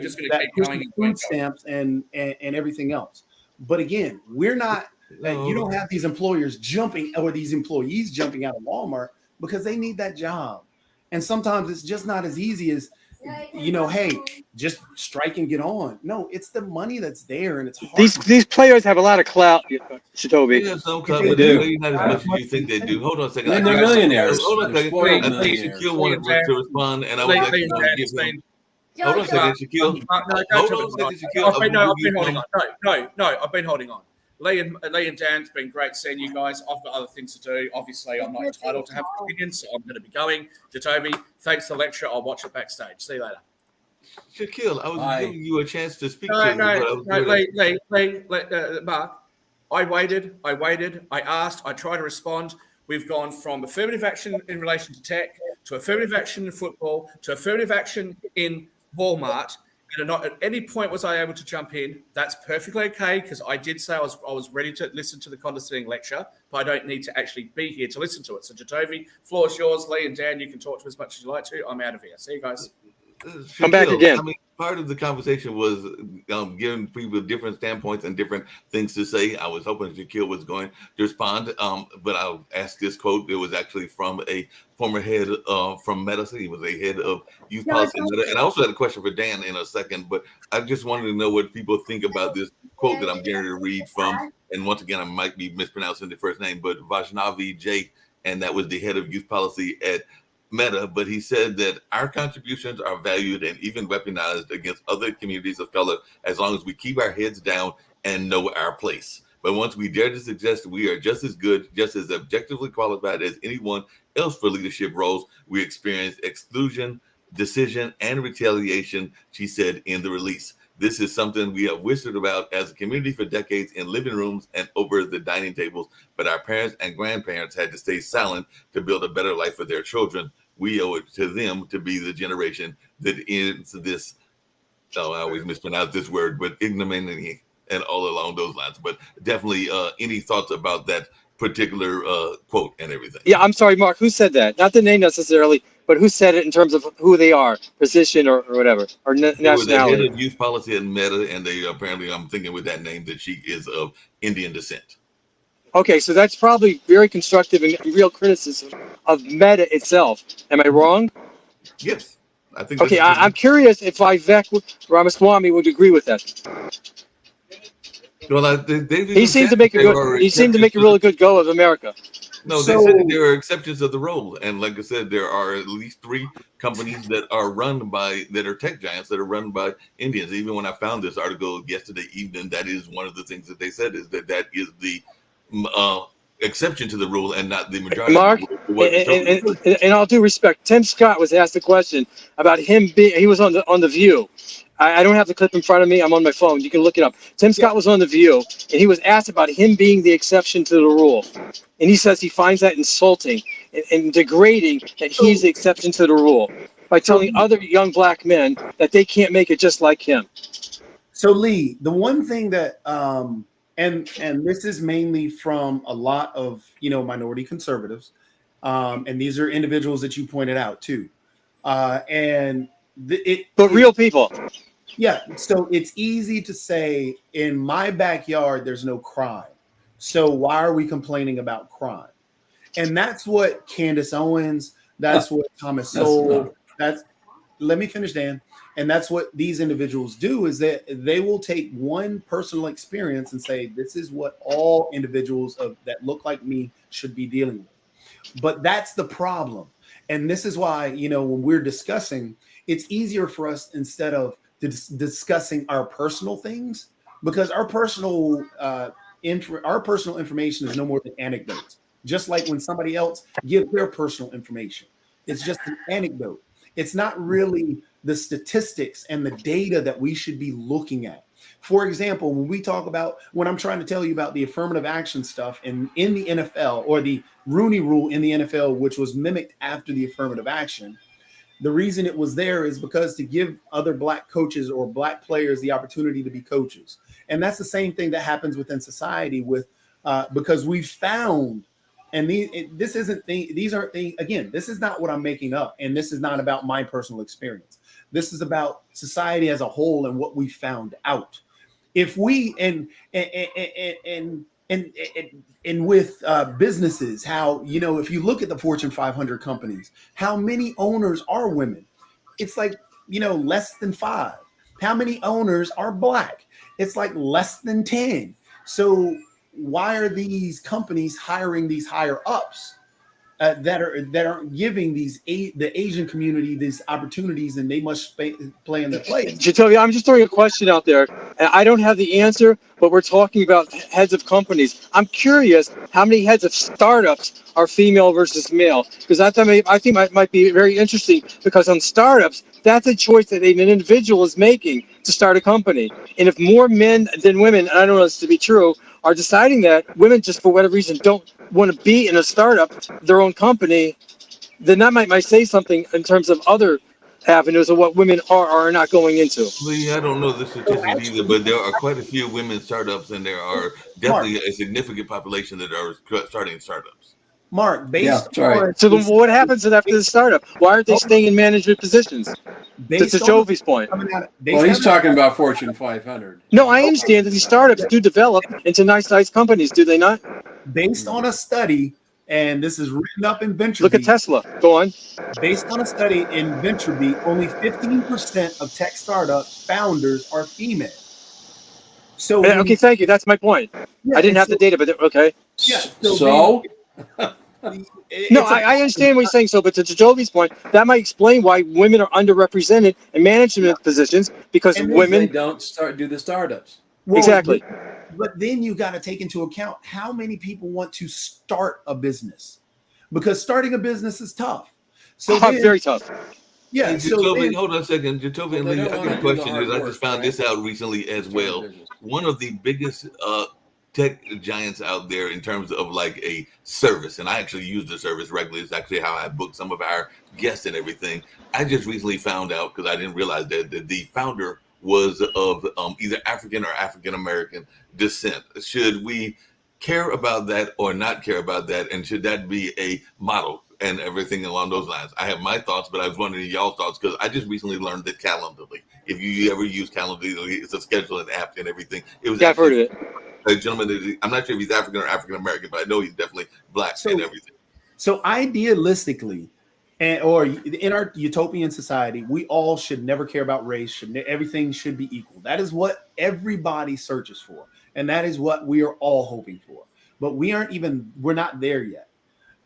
just going to keep push going food stamps and everything else. But again, we're not. You don't have these employers jumping, or these employees jumping out of Walmart because they need that job. And sometimes it's just not as easy as, hey, just strike and get on. No, it's the money that's there, and it's hard. These players have a lot of clout, Jacoby. They have some They coverage, do. maybe not as much as you think they do. Hold on a second. And they're millionaires. Hold on a They're second. spoiled I think millionaires. Shaquille wanted to respond, and I would like to give him. Hold on a second, Shaquille. Hold on a second, Shaquille. No, I've been holding on. No, I've been holding on. Lee and Dan, it's been great seeing you guys. I've got other things to do. Obviously, I'm not entitled to have opinions, so I'm going to be going. Jacoby, thanks for the lecture. I'll watch it backstage. See you later. Shaquille, I was giving you a chance to speak No, to Mark. I waited. I asked. I tried to respond. We've gone from affirmative action in relation to tech to affirmative action in football to affirmative action in Walmart. Not at any point was I able to jump in. That's perfectly okay, because I did say I was ready to listen to the condescending lecture, but I don't need to actually be here to listen to it. So, Jatovi, floor is yours. Lee and Dan, you can talk to as much as you like to. I'm out of here. See you guys. Come back again. I mean, part of the conversation was giving people different standpoints and different things to say. I was hoping Shaquille was going to respond, but I'll ask this quote. It was actually from a former head from Meta. He was a head of youth policy at Meta. And I also had a question for Dan in a second, but I just wanted to know what people think about this quote that I'm getting to read from. And once again, I might be mispronouncing the first name, but Vaishnavi J. And that was the head of youth policy at Meta, but he said that our contributions are valued and even weaponized against other communities of color as long as we keep our heads down and know our place. But once we dare to suggest we are just as good, just as objectively qualified as anyone else for leadership roles, we experience exclusion, decision, and retaliation, she said in the release. This is something we have whispered about as a community for decades in living rooms and over the dining tables, but our parents and grandparents had to stay silent to build a better life for their children. We owe it to them to be the generation that ends this, I always mispronounce this word, but ignominy and all along those lines. But definitely any thoughts about that particular quote and everything? Yeah, I'm sorry, Mark, who said that? Not the name necessarily, but who said it in terms of who they are, position or whatever, or nationality. It was the head of youth policy at Meta, and they apparently, I'm thinking with that name, that she is of Indian descent. Okay, so that's probably very constructive and real criticism of Meta itself. Am I wrong? Yes, I think. Okay, I'm curious if Vivek Ramaswamy would agree with that. Well, he seemed to make a good. He seemed to make a really good go of America. No, they said there are exceptions of the rule, and like I said, there are at least 3 companies that are that are tech giants that are run by Indians. Even when I found this article yesterday evening, that is one of the things that they said is that is the exception to the rule and not the majority. Mark, in all due respect, Tim Scott was asked a question about him being. He was on the View. I don't have the clip in front of me. I'm on my phone. You can look it up. Tim Scott was on The View, and he was asked about him being the exception to the rule. And he says he finds that insulting and degrading that he's the exception to the rule by telling other young black men that they can't make it just like him. So, Lee, the one thing that, and this is mainly from a lot of, minority conservatives, and these are individuals that you pointed out too. But real people. Yeah, so it's easy to say in my backyard there's no crime. So why are we complaining about crime? And that's what Candace Owens, that's what Thomas Sowell, let me finish, Dan. And that's what these individuals do is that they will take one personal experience and say, this is what all individuals that look like me should be dealing with. But that's the problem. And this is why, when we're discussing, it's easier for us instead of discussing our personal things, because our personal information is no more than anecdotes. Just like when somebody else gives their personal information, it's just an anecdote. It's not really the statistics and the data that we should be looking at. For example, when I'm trying to tell you about the affirmative action stuff in the NFL, or the Rooney Rule in the NFL, which was mimicked after the affirmative action, the reason it was there is because to give other black coaches or black players the opportunity to be coaches. And that's the same thing that happens within society because we've found, and this aren't things, again, this is not what I'm making up. And this is not about my personal experience. This is about society as a whole and what we found out. If we, and with businesses, how, if you look at the Fortune 500 companies, how many owners are women? It's like, less than 5. How many owners are black? It's like less than 10. So why are these companies hiring these higher ups that aren't giving the Asian community these opportunities, and they must play in their place? Jatovi, I'm just throwing a question out there, and I don't have the answer, but we're talking about heads of companies. I'm curious how many heads of startups are female versus male, because I think might be very interesting, because on startups, that's a choice that an individual is making to start a company. And if more men than women, and I don't know this to be true, are deciding that women just for whatever reason don't want to be in a startup, their own company, then that might say something in terms of other avenues of what women are not going into. Lee, I don't know the statistics either, but there are quite a few women startups, and there are definitely a significant population that are starting startups. Mark, based sorry. on So then what happens after the startup? Why aren't they staying in management positions? To based on Jovi's point. coming out, Well, he's talking about Fortune 500. No, I understand that these startups do develop into nice companies, do they not? based on a study, and this is written up in VentureBeat. Look at Tesla. Go on. Based on a study in VentureBeat, only 15% of tech startup founders are female. So Okay, thank you. That's my point. I didn't have the data, but okay. Yeah. So No, I understand what you're saying. So, but to Jovi's point, that might explain why women are underrepresented in management positions because And they women. don't do the startups. Exactly. But then you got to take into account how many people want to start a business, because starting a business is tough. So then, Very tough. yeah. Hey, So Jacoby, then, hold on a second. Jacoby and But they Lee, don't I got a wanna do the question. hard I work, just found right? this out recently as well. One of the biggest tech giants out there in terms of like a service, and I actually use the service regularly. It's actually how I book some of our guests and everything. I just recently found out, because I didn't realize that the founder was of either African or African American descent. Should we care about that or not care about that? And should that be a model and everything along those lines? I have my thoughts, but I was wondering y'all's thoughts, because I just recently learned that Calendly, if you ever use Calendly, it's a scheduling app and everything. It was Yeah, I've heard of it. a gentleman, I'm not sure if he's African or African American, but I know he's definitely black and everything. So idealistically, or in our utopian society, we all should never care about race. Everything should be equal. That is what everybody searches for, and that is what we are all hoping for. But we're not there yet.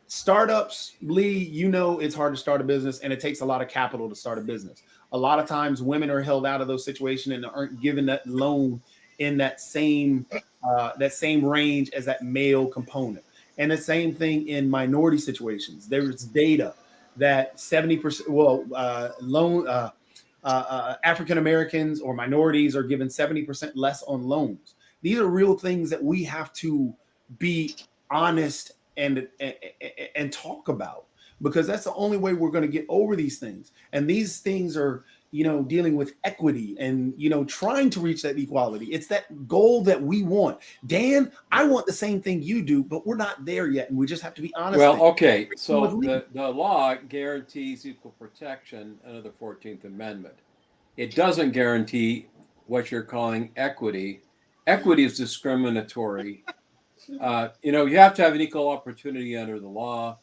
Startups, Lee, it's hard to start a business, and it takes a lot of capital to start a business. A lot of times women are held out of those situations and aren't given that loan in that same range as that male component. And the same thing in minority situations. There's data that 70%, African Americans or minorities are given 70% less on loans. These are real things that we have to be honest and talk about, because that's the only way we're going to get over these things. And these things are, dealing with equity and, trying to reach that equality. It's that goal that we want. Dan, I want the same thing you do, but we're not there yet. And we just have to be honest. Well, okay. So the law guarantees equal protection under the 14th Amendment. It doesn't guarantee what you're calling equity. Equity is discriminatory. You have to have an equal opportunity under the law.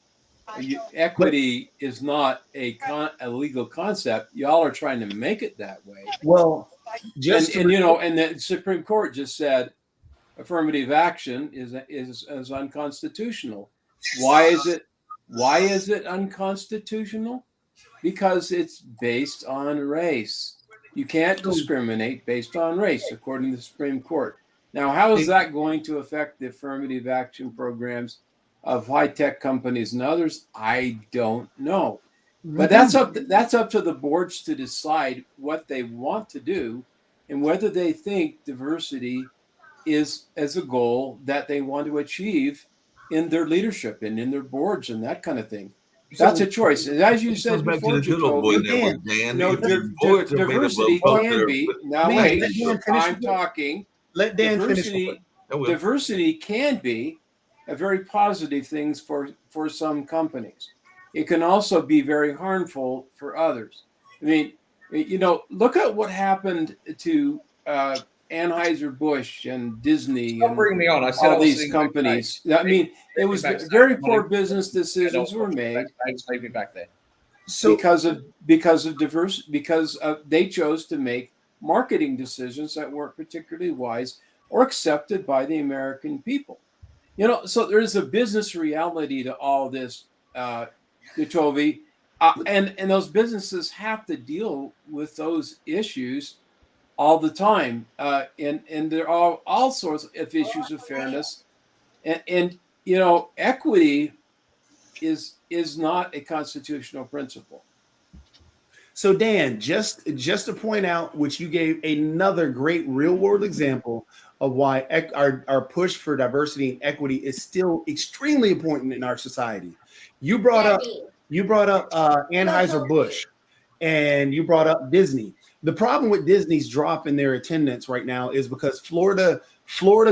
Equity is not a legal concept. Y'all are trying to make it that way. Well, and the Supreme Court just said affirmative action is unconstitutional. Why is it unconstitutional? Because it's based on race. You can't discriminate based on race, according to the Supreme Court. Now, how is that going to affect the affirmative action programs of high-tech companies and others? I don't know. But that's up to the boards to decide what they want to do and whether they think diversity is as a goal that they want to achieve in their leadership and in their boards and that kind of thing. That's a choice. And as you said before, diversity can be. Now wait, I'm talking. Let Dan finish. Diversity can be a very positive thing for some companies. It can also be very harmful for others. I mean, look at what happened to Anheuser-Busch and Disney and bring me on. I said all these companies. I mean, it was very poor business decisions were made. Leave me back there. So because of diversity, because they chose to make marketing decisions that weren't particularly wise or accepted by the American people. So there's a business reality to all this, Toby, and those businesses have to deal with those issues all the time, and there are all sorts of issues of fairness, and equity is not a constitutional principle. So Dan, just to point out, which you gave another great real world example of why our push for diversity and equity is still extremely important in our society. You brought up Anheuser-Busch. and you brought up Disney. The problem with Disney's drop in their attendance right now is because Florida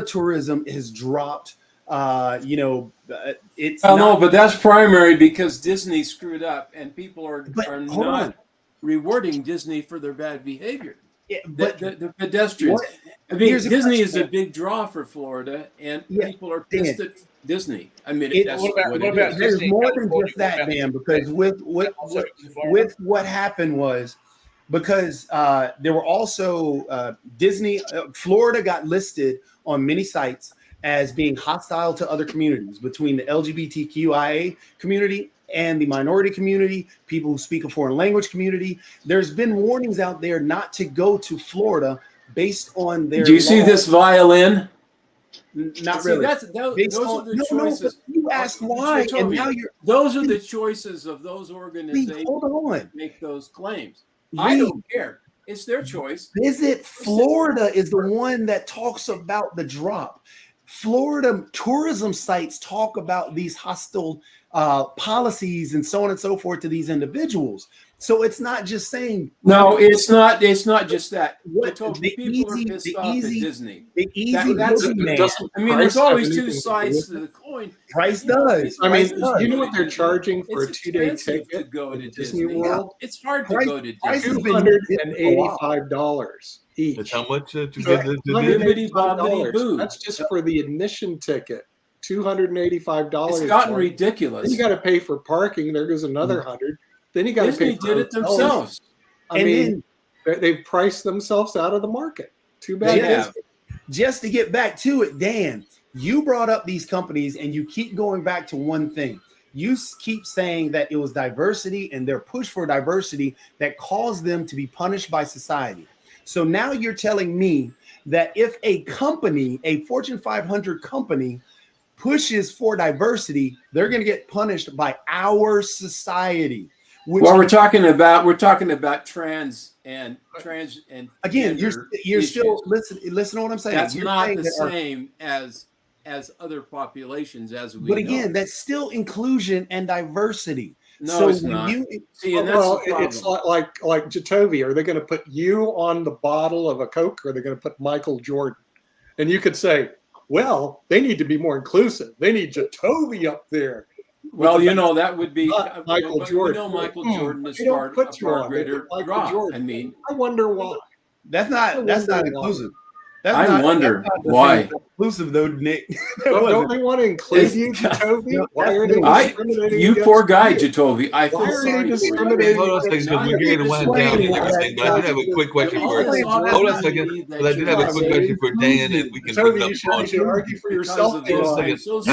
tourism has dropped. It's no, but that's primary because Disney screwed up, and people are not rewarding Disney for their bad behavior. Yeah, but the pedestrians. I mean, Disney is a big draw for Florida, and people are pissed at Disney. I mean, that's what it is. There's more than just that, Dan, because with what happened was because there were also Disney, Florida got listed on many sites as being hostile to other communities between the LGBTQIA community and the minority community, people who speak a foreign language community. There's been warnings out there not to go to Florida based on their. Do you see this violin? Not really. Those are the choices. You ask why, and now those are the choices of those organizations. Hold on. Make those claims. I don't care. It's their choice. Visit Florida is the one that talks about the drop. Florida tourism sites talk about these hostile policies and so on and so forth to these individuals. So it's not just saying. No, it's not. It's not just that. People are pissed off at Disney. The easy I mean, there's always two sides to the coin. Price does. I mean, you know what they're charging for a 2-day ticket to go to Disney World? It's hard to go to Disney. $285 each. That's how much to get $285. That's just for the admission ticket. $285. It's gotten ridiculous. Then you got to pay for parking. There goes another $100. Then you got to pay. Disney did it themselves. I mean, they've priced themselves out of the market. Too bad. Yeah. Just to get back to it, Dan, you brought up these companies and you keep going back to one thing. You keep saying that it was diversity and their push for diversity that caused them to be punished by society. So now you're telling me that if a company, a Fortune 500 company, pushes for diversity, they're going to get punished by our society. We're talking about trans and again, you're still listen to what I'm saying. That's not the same as other populations as we. But again, that's still inclusion and diversity. No, so it's not. It's like Jatovi. Are they going to put you on the bottle of a Coke, or are they going to put Michael Jordan? And you could say, well, they need to be more inclusive. They need Jatovi up there. Well, that would be Michael Jordan. Michael Jordan is part of a greater draw. I mean, I wonder why. That's not inclusive. I wonder why. Inclusive though, Nick. Don't they want to include you, Jatovi? Why are they discriminating? You poor guy, Jatovi. I feel sorry. Hold on a second, because we're getting to wind down and everything. But I do have a quick question for. Hold on a second. But I do have a quick question for Dan, and we can bring it up. You should argue for yourself. I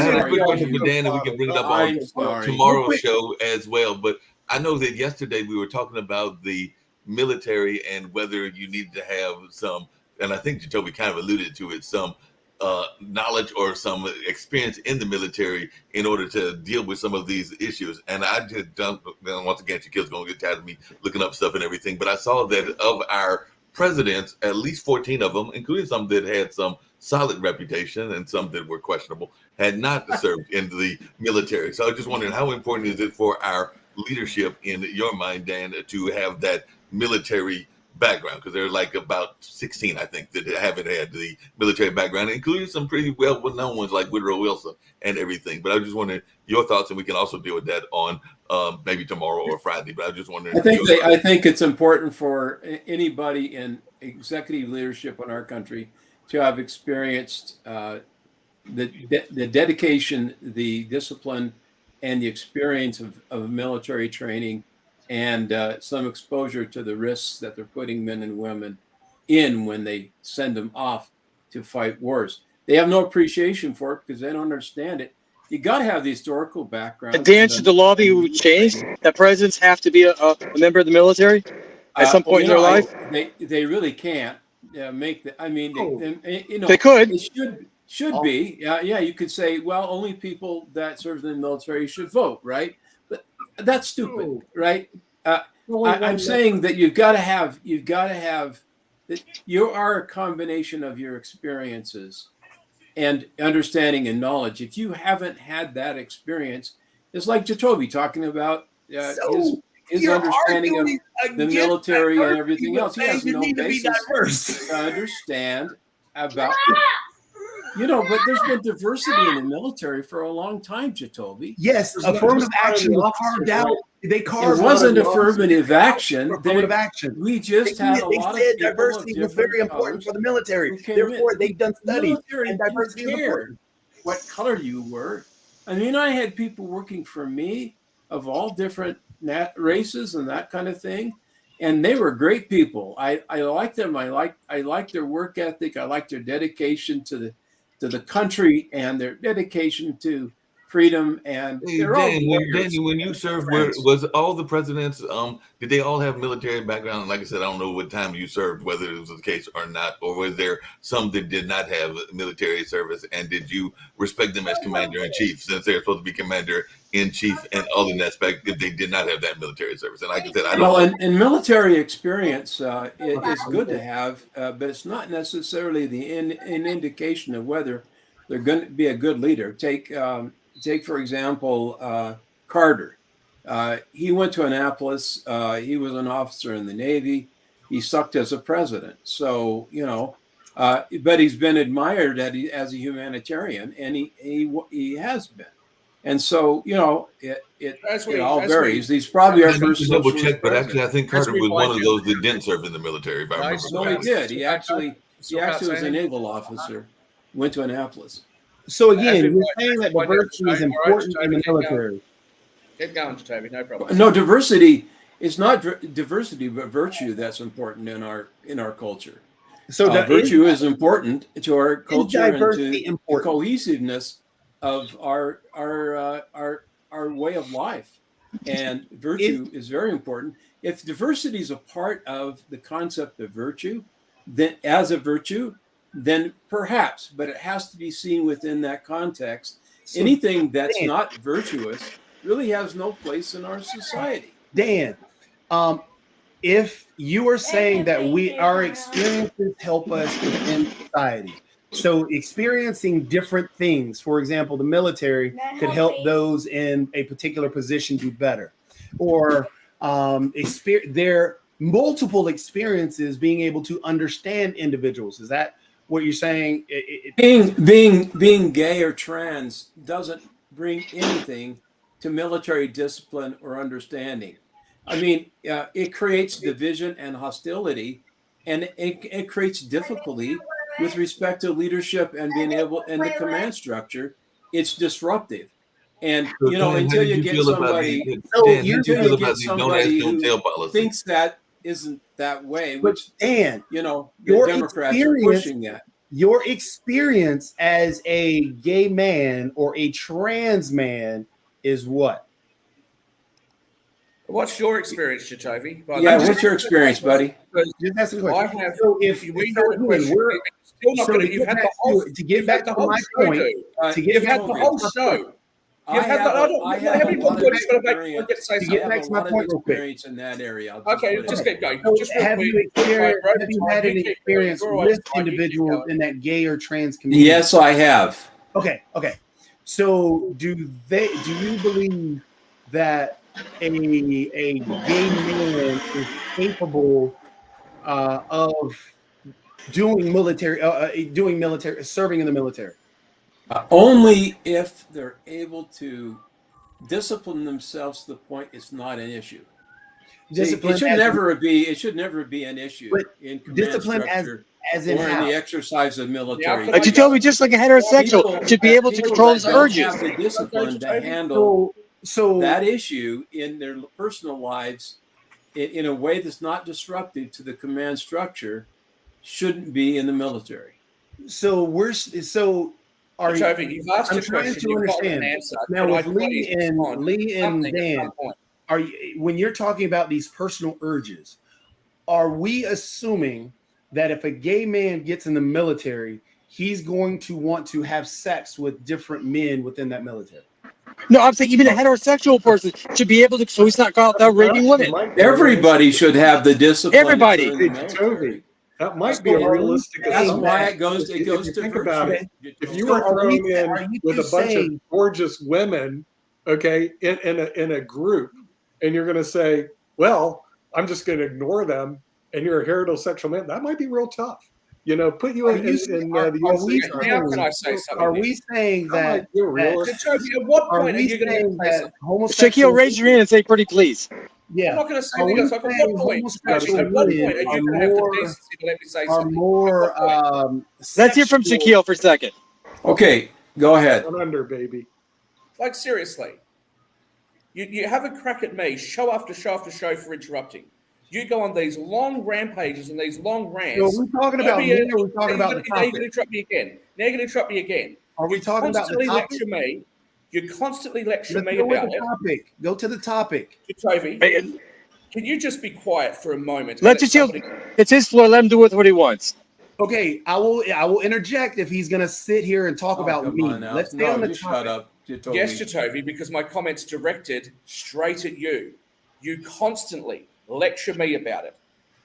have a quick question for Dan, and we can bring it up on tomorrow's show as well. But I know that yesterday we were talking about the military and whether you need to have some. And I think Jatovi kind of alluded to it, some knowledge or some experience in the military in order to deal with some of these issues. And I just don't, once again, your kids going to get tired of me looking up stuff and everything. But I saw that of our presidents, at least 14 of them, including some that had some solid reputation and some that were questionable, had not served in the military. So I was just wondering, how important is it for our leadership, in your mind, Dan, to have that military background? Because there are like about 16, I think, that haven't had the military background, including some pretty well-known ones like Woodrow Wilson and everything. But I was just wondering your thoughts, and we can also deal with that on maybe tomorrow or Friday. But I was just wondering. I think it's important for anybody in executive leadership in our country to have experienced the dedication, the discipline, and the experience of military training, and some exposure to the risks that they're putting men and women in when they send them off to fight wars. They have no appreciation for it because they don't understand it. You got to have the historical background. Dan, should the law be changed that presidents have to be a member of the military at some point in their life? They really can't make the. I mean, they could. It should be. Yeah, you could say, well, only people that serve in the military should vote, right? But that's stupid, right? I'm saying that you've got to have that you are a combination of your experiences and understanding and knowledge. If you haven't had that experience, it's like Jatovi talking about his understanding of the military and everything else. He has no basis to understand about, but there's been diversity in the military for a long time, Jacoby. Yes, affirmative action was carved out. They carved. It wasn't affirmative action. Affirmative action. We just had a lot of said people diversity was very important for the military. Therefore, they've done studies, and diversity is important. What color you were. I mean, I had people working for me of all different races and that kind of thing, and they were great people. I liked them. I liked their work ethic. I liked their dedication to the country and their dedication to freedom. And Danny, when you served, was all the presidents? Did they all have military background? Like I said, I don't know what time you served, whether it was the case or not, or was there some that did not have military service? And did you respect them as commander in chief, since they're supposed to be commander in chief and all in that aspect, if they did not have that military service? And like I said, I don't. In military experience, it's good to have, but it's not necessarily an indication of whether they're going to be a good leader. Take for example, Carter. He went to Annapolis. He was an officer in the Navy. He sucked as a president. So, but he's been admired as a humanitarian, and he has been. And so, it all varies. He's probably our first double check, but actually, I think Carter was one of those that didn't serve in the military. If I remember no, he did. He actually was a naval officer. Went to Annapolis. So again, you're saying that diversity is important in the military. Get going, Toby. No problem. No, diversity is not diversity, but virtue that's important in our culture. So virtue is important to our culture and to important? the cohesiveness of our way of life. And virtue is very important. If diversity is a part of the concept of virtue, then as a virtue, then perhaps, but it has to be seen within that context. So anything that's not virtuous really has no place in our society. Dan, if you are saying that our experiences help us within society, so experiencing different things, for example, the military could help those in a particular position do better, or their multiple experiences being able to understand individuals. Is that what you're saying? Being gay or trans doesn't bring anything to military discipline or understanding. I mean, it creates division and hostility, and it creates difficulty with respect to leadership and being able in the command structure. It's disruptive, and until you get somebody, who thinks that isn't that way, which Dan, the Democrats are pushing that. Your experience as a gay man or a trans man is what? What's your experience, Jacoby? What's your experience, buddy? Just ask the question. I have. So if we know a question, still not going to. You've had the whole. To get back to my point. You've had the whole show. You've had the. I have a lot of experience in that area. Okay, just keep going. So have you had any experience with individuals in that gay or trans community? Yes, I have. Okay. So do you believe that a gay man is capable of serving in the military? Only if they're able to discipline themselves to the point it's not an issue. It should never be an issue in discipline as in in the exercise of military. But you told me just like a heterosexual should be able to control his urges. Have the discipline to handle that issue in their personal lives in a way that's not disruptive to the command structure shouldn't be in the military. I'm trying to understand. Now, with Lee and Dan, when you're talking about these personal urges, are we assuming that if a gay man gets in the military, he's going to want to have sex with different men within that military? No, I'm saying even a heterosexual person should be able to, so he's not caught without raping women. Everybody should have the discipline. Everybody. That might be a realistic assumption. That's why it goes to think about it. If you were thrown in with a bunch of gorgeous women, in a group, and you're going to say, well, I'm just going to ignore them, and you're a heterosexual man, that might be real tough. You know, put you in the NCAA. How can I say something? Are we saying that? At what point are you going to say something? Shaquille, raise your hand and say pretty please. Yeah. I'm not going to say anything. At what point? At what point are you going to have the decency to let me say something? Let's hear from Shaquille for a second. Okay, go ahead. One under, baby. Like, seriously. You have a crack at me, show after show after show, for interrupting. You go on these long rampages and these long rants. No, we're talking about me, or we're talking about the topic. Now you're going to interrupt me again. Are we talking about the topic? You constantly lecture me go about with the topic. Go to the topic. Toby, can you just be quiet for a moment? It's his floor. Let him do with what he wants. Okay, I will interject if he's going to sit here and talk about me. Let's stay on the topic. Shut up. Yes, Jatovi, because my comment's directed straight at you. You constantly lecture me about it.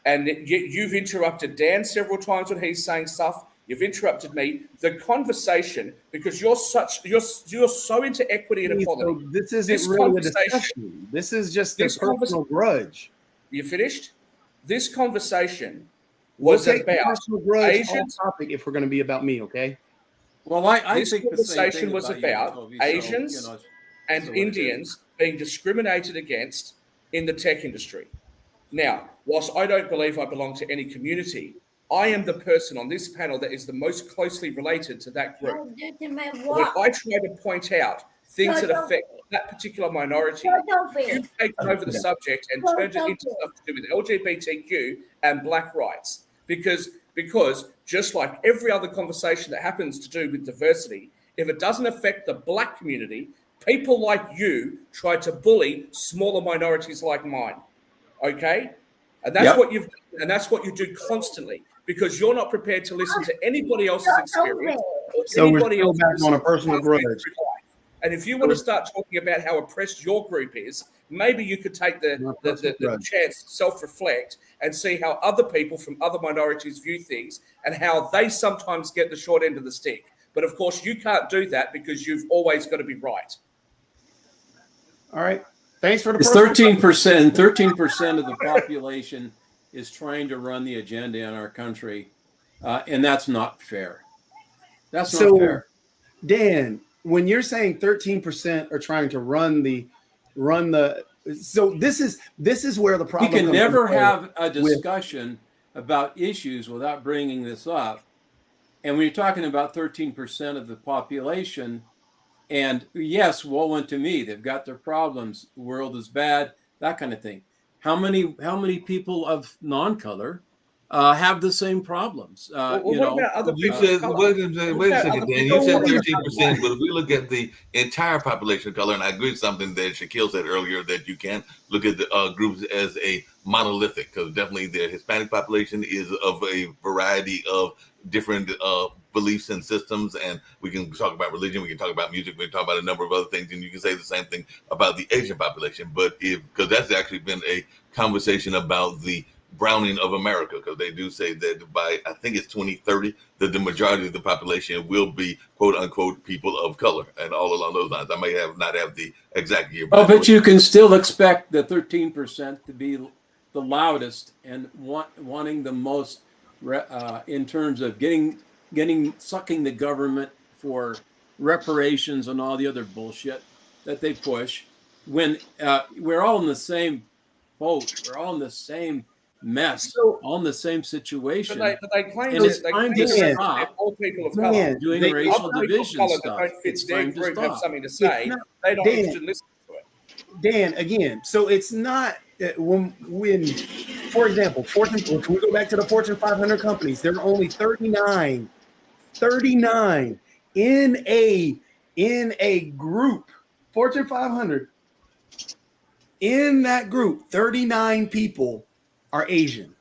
And you've interrupted Dan several times when he's saying stuff. You've interrupted me. The conversation, because you're so into equity and equality. So this isn't really a discussion. This is just a personal grudge. You finished? This conversation was about Asians. Topic if we're going to be about me, okay? Well, I this think conversation was about Toby, Asians and Indians being discriminated against in the tech industry. Now, whilst I don't believe I belong to any community, I am the person on this panel that is the most closely related to that group. When I try to point out things that affect that particular minority, you've taken over the subject and turned it into stuff to do with LGBTQ and black rights. Because just like every other conversation that happens to do with diversity, if it doesn't affect the black community, people like you try to bully smaller minorities like mine. Okay? And that's what you've done, and that's what you do constantly, because you're not prepared to listen to anybody else's experience. So we're still back on a personal grudge. And if you want to start talking about how oppressed your group is, maybe you could take the chance to self-reflect and see how other people from other minorities view things and how they sometimes get the short end of the stick. But of course, you can't do that because you've always got to be right. All right. Thanks for the. It's 13%. 13% of the population is trying to run the agenda in our country, and that's not fair. That's not fair. Dan, when you're saying 13% are trying to run the, so this is where the problem. You can never have a discussion about issues without bringing this up, and when you're talking about 13% of the population. And yes, woe unto me. They've got their problems. The world is bad, that kind of thing. How many people of non-color have the same problems? What about other people? Wait a second, Dan. You said 13%, but if we look at the entire population of color, and I agree with something that Shaquille said earlier, that you can't look at the groups as a monolithic, because definitely the Hispanic population is of a variety of different beliefs and systems, and we can talk about religion, we can talk about music, we can talk about a number of other things, and you can say the same thing about the Asian population. But because that's actually been a conversation about the browning of America, because they do say that by, I think it's 2030, that the majority of the population will be quote unquote people of color, and all along those lines. I may not have the exact year. But you can still expect the 13% to be the loudest and wanting the most in terms of sucking the government for reparations and all the other bullshit that they push. When we're all in the same boat, we're all in the same mess, all in the same situation. But they claim and it's time to stop all people of color doing racial division stuff. It's their group have something to say. They don't even listen to it. Dan, again, so it's not when for example, if we go back to the Fortune 500 companies, there are only 39 in a group, Fortune 500. In that group, 39 people are Asian.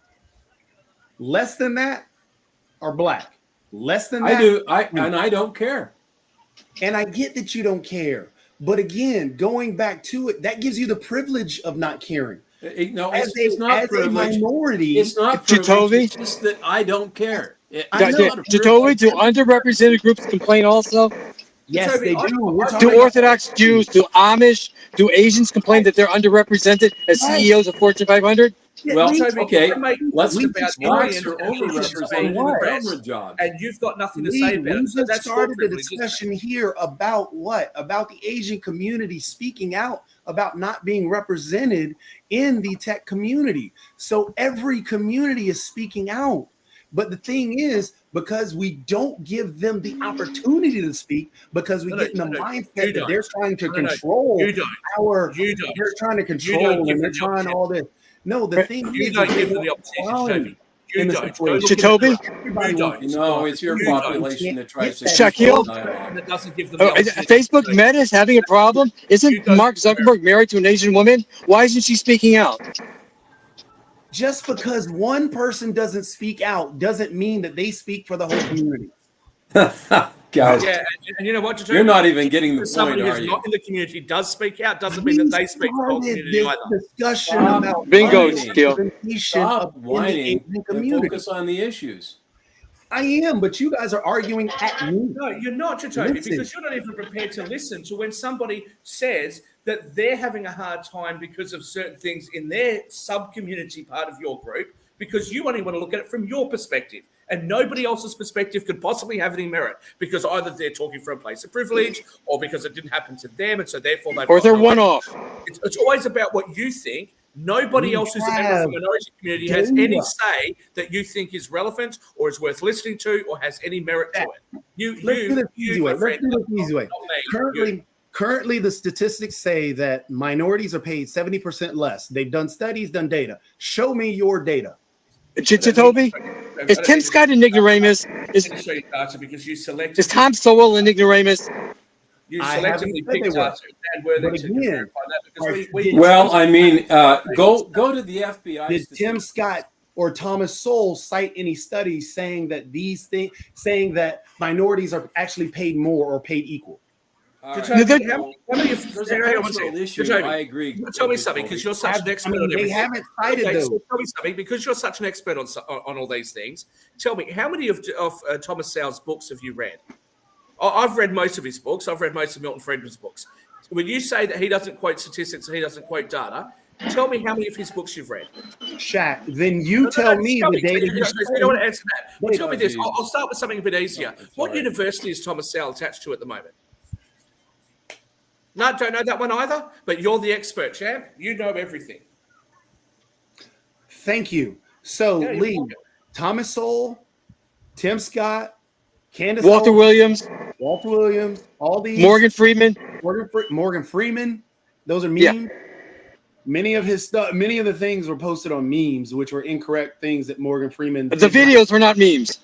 Less than that are black. Less than that. I don't care. And I get that you don't care. But again, going back to it, that gives you the privilege of not caring. No, it's not privilege. A minority. It's not privilege. It's just that I don't care. Jatovi, do underrepresented groups complain also? Yes, Toby, they I- do. We're I- talking Do Orthodox Jews, do Amish, do Asians complain that they're underrepresented as CEOs of Fortune 500? Well, Toby, okay, you make let's points about blacks Indians are and Asians overrepresented being in the oppressed, government jobs. and you've got nothing to Lee, say about we it. So just that's your started the privilege, isn't it? discussion here about what? About the Asian community speaking out about not being represented in the tech community. So every community is speaking out. But the thing is, because we don't give them the opportunity to speak, because we get in the mindset that they're trying to control You don't. our, You don't. they're trying to You don't control give and they're them the trying opportunity. all this. No, the thing You is, don't they give them want the opportunity, equality Toby. You in the don't. situation. Go look at Toby? the- Everybody You wants don't. No, it's your You don't. population that tries to Shaquille? dialogue. That doesn't give them the Oh, opportunity. Facebook Meta is having a problem. Isn't Mark Zuckerberg married to an Asian woman? Why isn't she speaking out? Just because one person doesn't speak out doesn't mean that they speak for the whole community. Guys, Yeah, and you know what? you're not even getting the point, Somebody are who's you? not in the community does speak out doesn't mean that they speak for the whole started community this either. discussion Stop about Bingo, whining. Skill. representation Stop of in the whining Asian and community. focus on the issues. I am, but you guys are arguing at me. No, you're not, Jacoby, Listen. because you're not even prepared to listen to when somebody says that they're having a hard time because of certain things in their sub-community part of your group, because you only want to look at it from your perspective. And nobody else's perspective could possibly have any merit because either they're talking from a place of privilege or because it didn't happen to them. And so therefore they've Or got they're no- one-off. It's always about what you think. Nobody We else who's a member of have the minority community has data. any say that you think is relevant or is worth listening to or has any merit to it. Let's do this easy way. my Let's friend, do this easy way. not me, you. Currently, the statistics say that minorities are paid 70% less. They've done studies, done data. Show me your data. Toby? Is Tim Scott an ignoramus? Is Show you data because you selected. is Tom Sowell an ignoramus? You I haven't selectively said they picked were. data and worthy But to again, verify that because we Well, I mean, go to the FBI. Did Tim statistics. Scott or Thomas Sowell cite any studies saying that saying that minorities are actually paid more or paid equal? All There's right. they're- There's a cultural issue. Jacoby, I agree. Tell me something because you're such an expert on they everything. haven't cited Okay, those. so tell me something because you're such an expert on all these things. Tell me, how many of Thomas Sowell's books have you read? I've read most of his books. I've read most of Milton Friedman's books. When you say that he doesn't quote statistics and he doesn't quote data, tell me how many of his books you've read. Shaq, then you tell me the data. You don't want to answer that. Well, tell me this. Jesus. I'll start with something a bit easier. No, it's What all right. university is Thomas Sowell attached to at the moment? No, don't know that one either. But you're the expert, champ. You know everything. Thank you. So, Yeah, you're Lee, welcome. Thomas Sowell, Tim Scott, Candace Walter Owens, Williams, Walter Williams, all these Morgan Freeman. Morgan Freeman. Those are Yeah. memes. Many of his stuff, many of the things were posted on memes, which were incorrect things that Morgan Freeman. The did not- videos were not memes.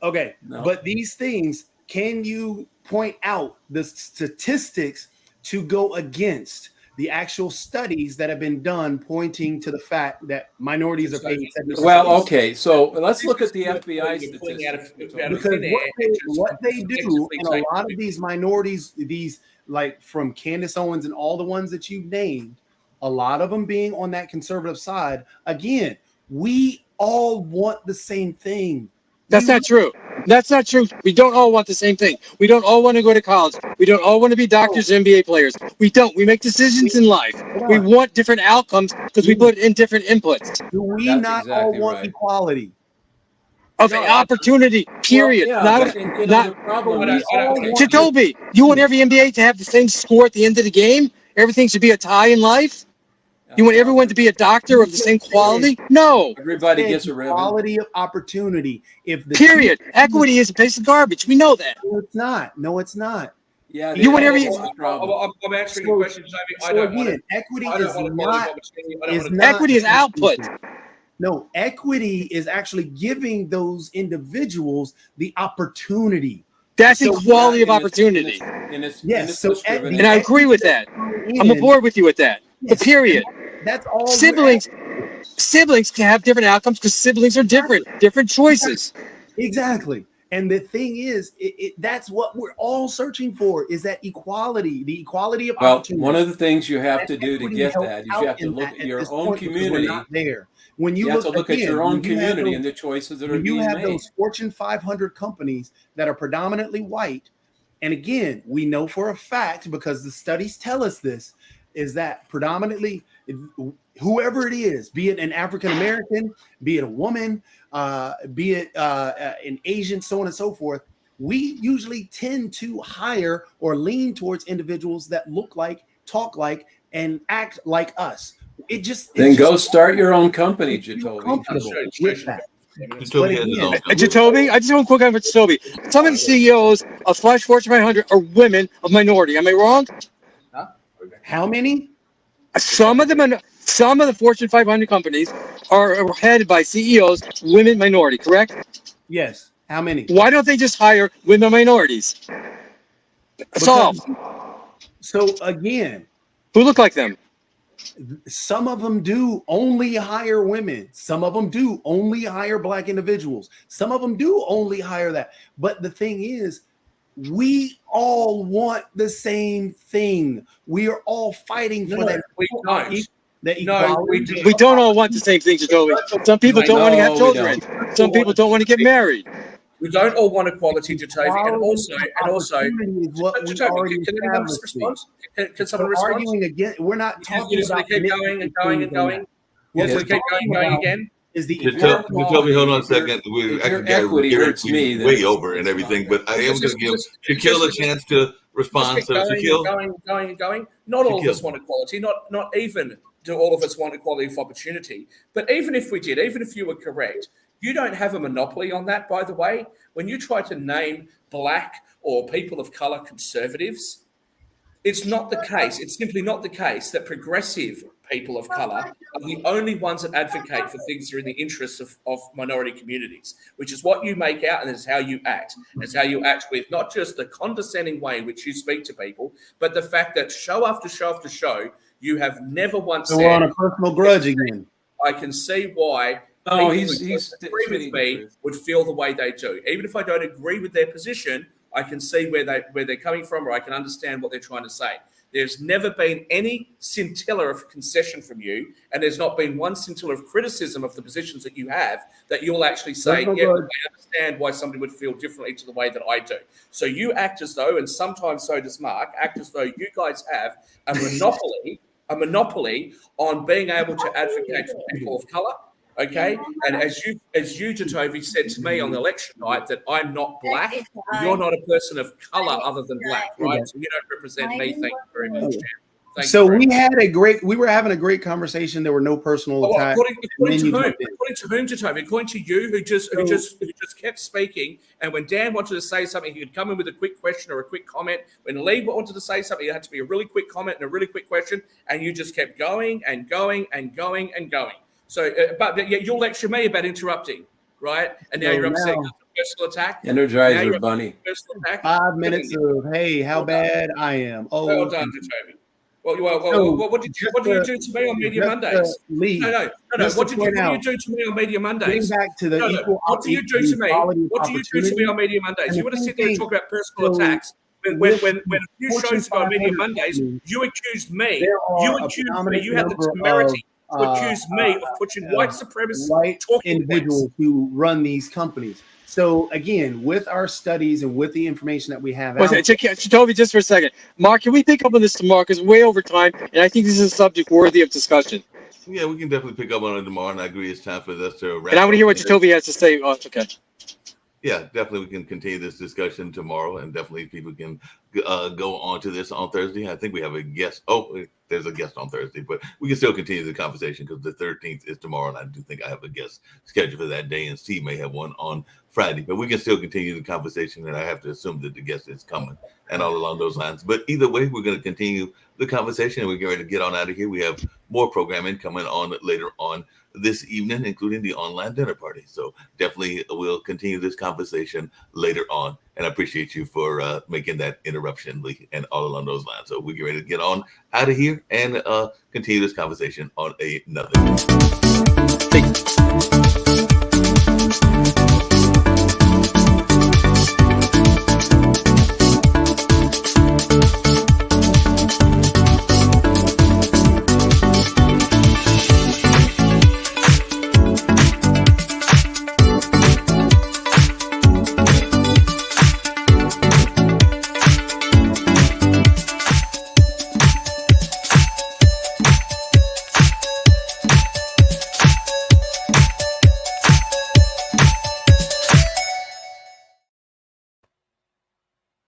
Okay, No. but these things, can you point out the statistics to go against the actual studies that have been done pointing to the fact that minorities are paid 70%? Well, okay, so let's look at the FBI You're pulling out of- statistics. out of Because thin air what they and do just in a collectively lot take of these minorities, these like from Candace Owens and all the ones that you've named, a lot of them being on that conservative side, again, we all want the same thing. That's not true. That's not true. We don't all want the same thing. We don't all want to go to college. We don't all want to be doctors or NBA players. We don't. We make decisions in life. We want different outcomes because we put in different inputs. Do we That's not all exactly want right. equality? Of opportunity, period. Well, yeah, not but, you know, not the problem But I- is, I don't- okay, Jacoby, you want every NBA to have the same score at the end of the game? Everything should be a tie in life? You want everyone to be a doctor of the same quality? No. everybody gets a ribbon. Equality of opportunity. If the Period. Equity is a piece of garbage. We know that. No, it's not. No, it's not. Yeah, You want every- that's the problem. I'm answering your question, Jamie. I So don't want again, to. equity I don't is want to not. is not- Equity is output. No, equity is actually giving those individuals the opportunity. That's So, equality of And it's- opportunity. And it's, Yes, and it's so discrimination. And I agree with that. I'm aboard with you with that. But period. That's all. Siblings can have different outcomes because siblings are different choices. Exactly. And the thing is, that's what we're all searching for: is that equality, the equality of Well, opportunity. one of the things you have to do to Equity get helps that is out you have to in look that at your this own point because we're community. not there. When You you have to look at again, your own when you have community those- and the choices that are when you being have made. those Fortune 500 companies that are predominantly white, And again, we know for a fact, because the studies tell us this, is that predominantly whoever it is, be it an African American, be it a woman, be it an Asian, so on and so forth, we usually tend to hire or lean towards individuals that look like, talk like, and act like us. Then go start your own company, Jacoby. Comfortable with that. Jacoby, I just want to quick comment for Jacoby. Some of the CEOs of Fortune 500 are women of minority. Am I wrong? How many? Some of the Fortune 500 companies are headed by CEOs, women minority, correct? Yes. How many? Why don't they just hire women minorities? Solve. So again, who look like them? Some of them do only hire women. Some of them do only hire Black individuals. Some of them do only hire that. But the thing is, we all want the same thing. We are all fighting for that. We don't. We don't all want the same thing, Jacoby. Some people don't want to have children. Some people don't want to get married. We don't all want equality, Jacoby, and also, Jacoby, can anyone respond? Can someone respond? Arguing again, we're not talking you just about keep going and going and going. What Yes, we're we keep going again. Is the Jacoby, hold on a second. Equity hurts me. Way over and everything, but I am going to give Shaquille a chance to respond. So Shaquille, going. Not all of us want equality. Not even do all of us want equality of opportunity. But even if we did, even if you were correct, you don't have a monopoly on that, by the way. When you try to name Black or people of color conservatives, it's not the case. It's simply not the case that progressive people of color are the only ones that advocate for things that are in the interests of minority communities, which is what you make out, and it's how you act. It's how you act with not just the condescending way in which you speak to people, but the fact that show after show after show, you have never once said, we're on a personal grudge again. I can see why people who agree with me would feel the way they do. Even if I don't agree with their position, I can see where they're coming from, or I can understand what they're trying to say. There's never been any scintilla of concession from you, and there's not been one scintilla of criticism of the positions that you have that you'll actually say, I understand why somebody would feel differently to the way that I do. So you act as though, and sometimes so does Mark, act as though you guys have a monopoly on being able to advocate for people of color. Okay, and as you, Jacoby, said to me on the election night that I'm not Black, you're not a person of color other than Black, right? So you don't represent me. Thank you very much, Jam. So we were having a great conversation. There were no personal attacks. According to whom, Jacoby? According to you, who just kept speaking. And when Dan wanted to say something, he could come in with a quick question or a quick comment. When Lee wanted to say something, it had to be a really quick comment and a really quick question. And you just kept going and going and going and going. So, but you'll lecture me about interrupting, right? And now you're upset with a personal attack. Energizer Bunny. 5 minutes of, hey, how bad I am. Oh, well done, Jacoby. Well, what did you do to me on Media Mondays? No. What did you do to me on Media Mondays? Back to the what do you do to me? What do you do to me on Media Mondays? You want to sit there and talk about personal attacks? When a few shows ago on Media Mondays, you accused me. You had the temerity to accuse me of pushing white supremacy, white individuals who run these companies. So again, with our studies and with the information that we have, Jacoby, just for a second, Mark, can we pick up on this tomorrow? Because we're way over time, and I think this is a subject worthy of discussion. Yeah, we can definitely pick up on it tomorrow, and I agree it's time for us to wrap. And I want to hear what Jacoby has to say. Oh, it's okay. Yeah, definitely we can continue this discussion tomorrow, and definitely people can go on to this on Thursday. I think we have a guest. Oh, there's a guest on Thursday, but we can still continue the conversation because the 13th is tomorrow, and I do think I have a guest scheduled for that day, and Steve may have one on Friday. But we can still continue the conversation, and I have to assume that the guest is coming and all along those lines. But either way, we're going to continue the conversation, and we're going to get on out of here. We have more programming coming on later on this evening, including the online dinner party. So definitely we'll continue this conversation later on. And I appreciate you for making that interruption, Lee, and all along those lines. So we're ready to get on out of here and continue this conversation on another day.